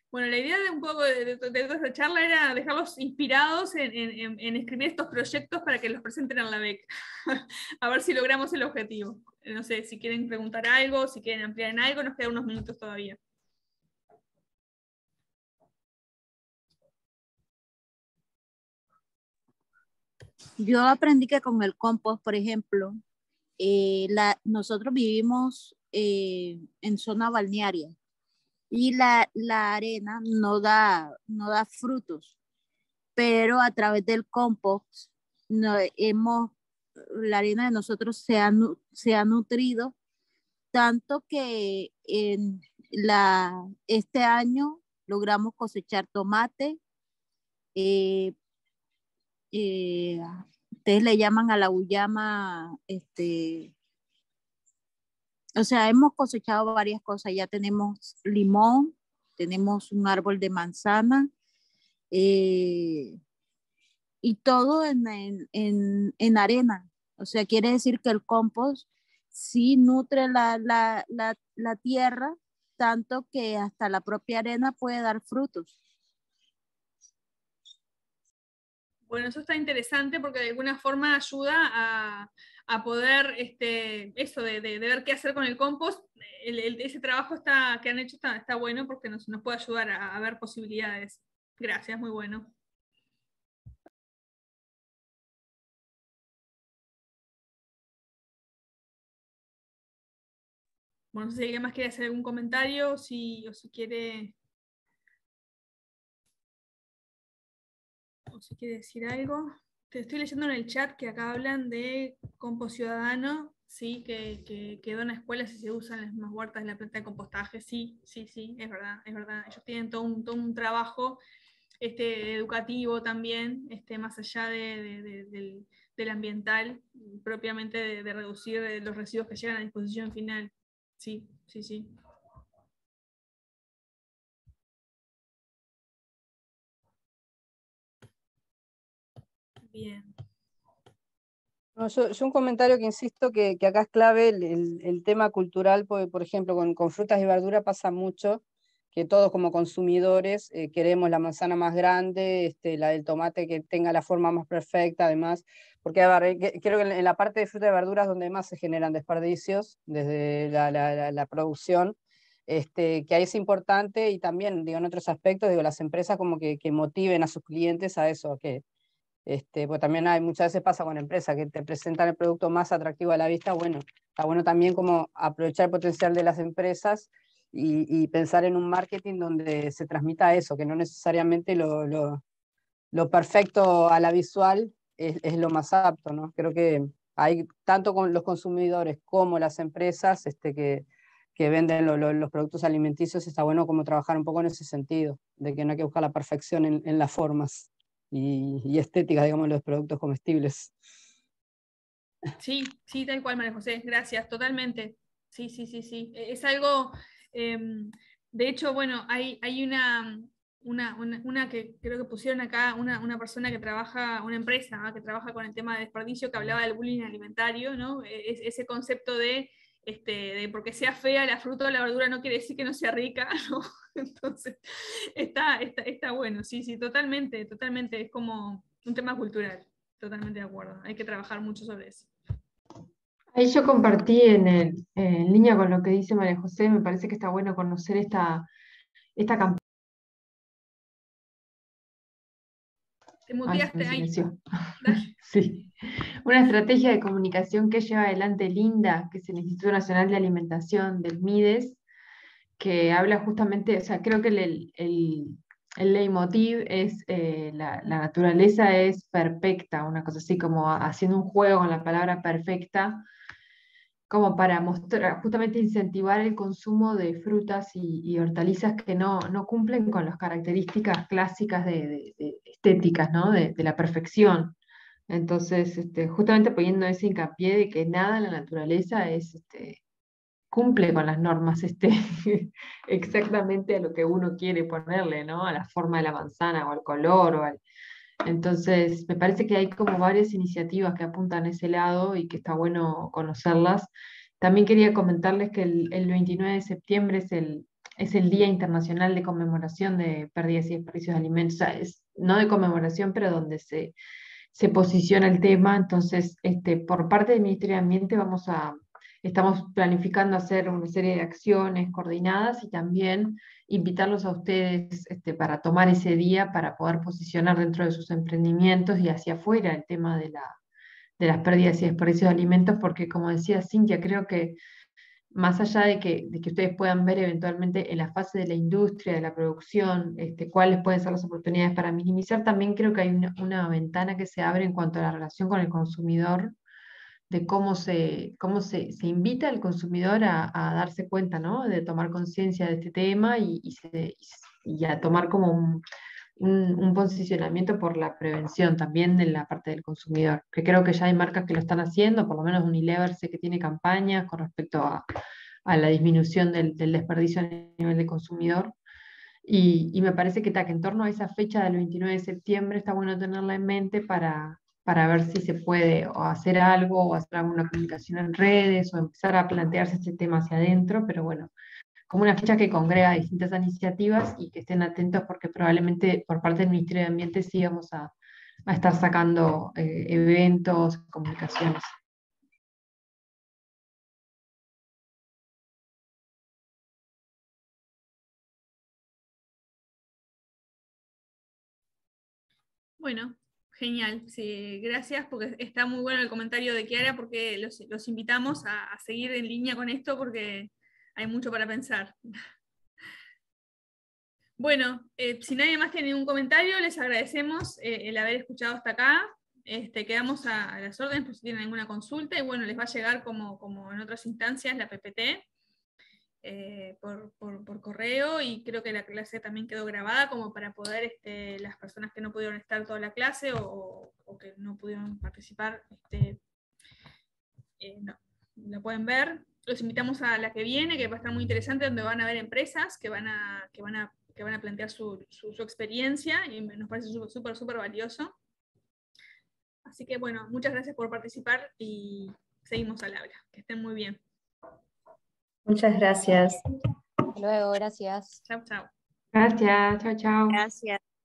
Bueno, la idea de un poco de toda esta charla era dejarlos inspirados en escribir estos proyectos para que los presenten en la beca. A ver si logramos el objetivo. No sé, si quieren preguntar algo, si quieren ampliar en algo, nos quedan unos minutos todavía. Yo aprendí que con el compost, por ejemplo, nosotros vivimos en zona balnearia y la arena no da frutos, pero a través del compost la arena de nosotros se ha nutrido tanto que este año logramos cosechar tomate, ustedes le llaman a la uyama, o sea, hemos cosechado varias cosas. Ya tenemos limón, tenemos un árbol de manzana, y todo en arena. O sea, quiere decir que el compost sí nutre la tierra, tanto que hasta la propia arena puede dar frutos. Bueno, eso está interesante porque de alguna forma ayuda a poder, eso de ver qué hacer con el compost. Ese trabajo que han hecho está bueno porque nos puede ayudar a ver posibilidades. Gracias, muy bueno. Bueno, no sé si alguien más quiere hacer algún comentario o si quiere decir algo. Te estoy leyendo en el chat que acá hablan de compost ciudadano, sí, que dona escuelas y se usan las mismas huertas de la planta de compostaje. Sí, es verdad. Ellos tienen todo un trabajo educativo también, más allá del ambiental, propiamente de reducir los residuos que llegan a disposición final. Sí. Bien. No, yo un comentario que insisto que acá es clave el tema cultural, porque, por ejemplo, con frutas y verduras pasa mucho que todos como consumidores queremos la manzana más grande, la del tomate que tenga la forma más perfecta, además, porque a ver, creo que en la parte de frutas y verduras donde más se generan desperdicios desde la producción, que ahí es importante, y también, digo, en otros aspectos, digo, las empresas como que motiven a sus clientes a eso, porque también muchas veces pasa con empresas que te presentan el producto más atractivo a la vista. Bueno, está bueno también como aprovechar el potencial de las empresas y pensar en un marketing donde se transmita eso, que no necesariamente lo perfecto a la visual es lo más apto, ¿no? Creo que hay tanto con los consumidores como las empresas que venden los productos alimenticios, está bueno como trabajar un poco en ese sentido, de que no hay que buscar la perfección en las formas y estética, digamos, los productos comestibles. Sí, tal cual, María José, gracias, totalmente. Sí. Es algo, de hecho, bueno, hay una que creo que pusieron acá, una persona que trabaja, una empresa, ¿no?, que trabaja con el tema de desperdicio, que hablaba del bullying alimentario, ¿no? Ese concepto de porque sea fea la fruta o la verdura no quiere decir que no sea rica, ¿no? Entonces, está bueno, sí, totalmente, es como un tema cultural, totalmente de acuerdo, hay que trabajar mucho sobre eso. Ahí yo compartí en línea con lo que dice María José, me parece que está bueno conocer esta campaña. Te muteaste ahí. Sí. Una estrategia de comunicación que lleva adelante el INDA, que es el Instituto Nacional de Alimentación del MIDES, que habla justamente, o sea, creo que el leitmotiv es la naturaleza es perfecta, una cosa así como haciendo un juego con la palabra perfecta, como para mostrar, justamente incentivar el consumo de frutas y hortalizas que no cumplen con las características clásicas de estéticas, ¿no? De la perfección. Entonces, justamente poniendo ese hincapié de que nada en la naturaleza cumple con las normas exactamente a lo que uno quiere ponerle, ¿no? A la forma de la manzana o al color Entonces, me parece que hay como varias iniciativas que apuntan a ese lado y que está bueno conocerlas. También quería comentarles que el 29 de septiembre es el Día Internacional de Conmemoración de Pérdidas y Desperdicios de Alimentos. O sea, no de conmemoración, pero donde se posiciona el tema. Entonces, por parte del Ministerio de Ambiente estamos planificando hacer una serie de acciones coordinadas y también invitarlos a ustedes para tomar ese día para poder posicionar dentro de sus emprendimientos y hacia afuera el tema de las pérdidas y desperdicios de alimentos, porque como decía Cintia, creo que más allá de que ustedes puedan ver eventualmente en la fase de la industria, de la producción, cuáles pueden ser las oportunidades para minimizar, también creo que hay una ventana que se abre en cuanto a la relación con el consumidor, de cómo se invita al consumidor a darse cuenta, ¿no? De tomar conciencia de este tema y a tomar como un posicionamiento por la prevención también de la parte del consumidor, que creo que ya hay marcas que lo están haciendo, por lo menos Unilever sé que tiene campañas con respecto a la disminución del desperdicio a nivel de consumidor. Y me parece que en torno a esa fecha del 29 de septiembre está bueno tenerla en mente para ver si se puede o hacer algo o hacer alguna comunicación en redes o empezar a plantearse este tema hacia adentro, pero bueno, como una fecha que congrega distintas iniciativas y que estén atentos porque probablemente por parte del Ministerio de Ambiente sí vamos a estar sacando eventos, comunicaciones. Bueno, genial, sí, gracias porque está muy bueno el comentario de Chiara porque los invitamos a seguir en línea con esto porque hay mucho para pensar. Bueno, si nadie más tiene ningún comentario, les agradecemos el haber escuchado hasta acá. Quedamos a las órdenes por si tienen alguna consulta y bueno, les va a llegar como en otras instancias la PPT por correo y creo que la clase también quedó grabada como para poder las personas que no pudieron estar toda la clase o que no pudieron participar la pueden ver. Los invitamos a la que viene, que va a estar muy interesante, donde van a ver empresas que van a plantear su experiencia y nos parece súper valioso. Así que bueno, muchas gracias por participar y seguimos al habla. Que estén muy bien. Muchas gracias. Hasta luego, gracias. Chau, chau. Gracias, chao, chao. Gracias.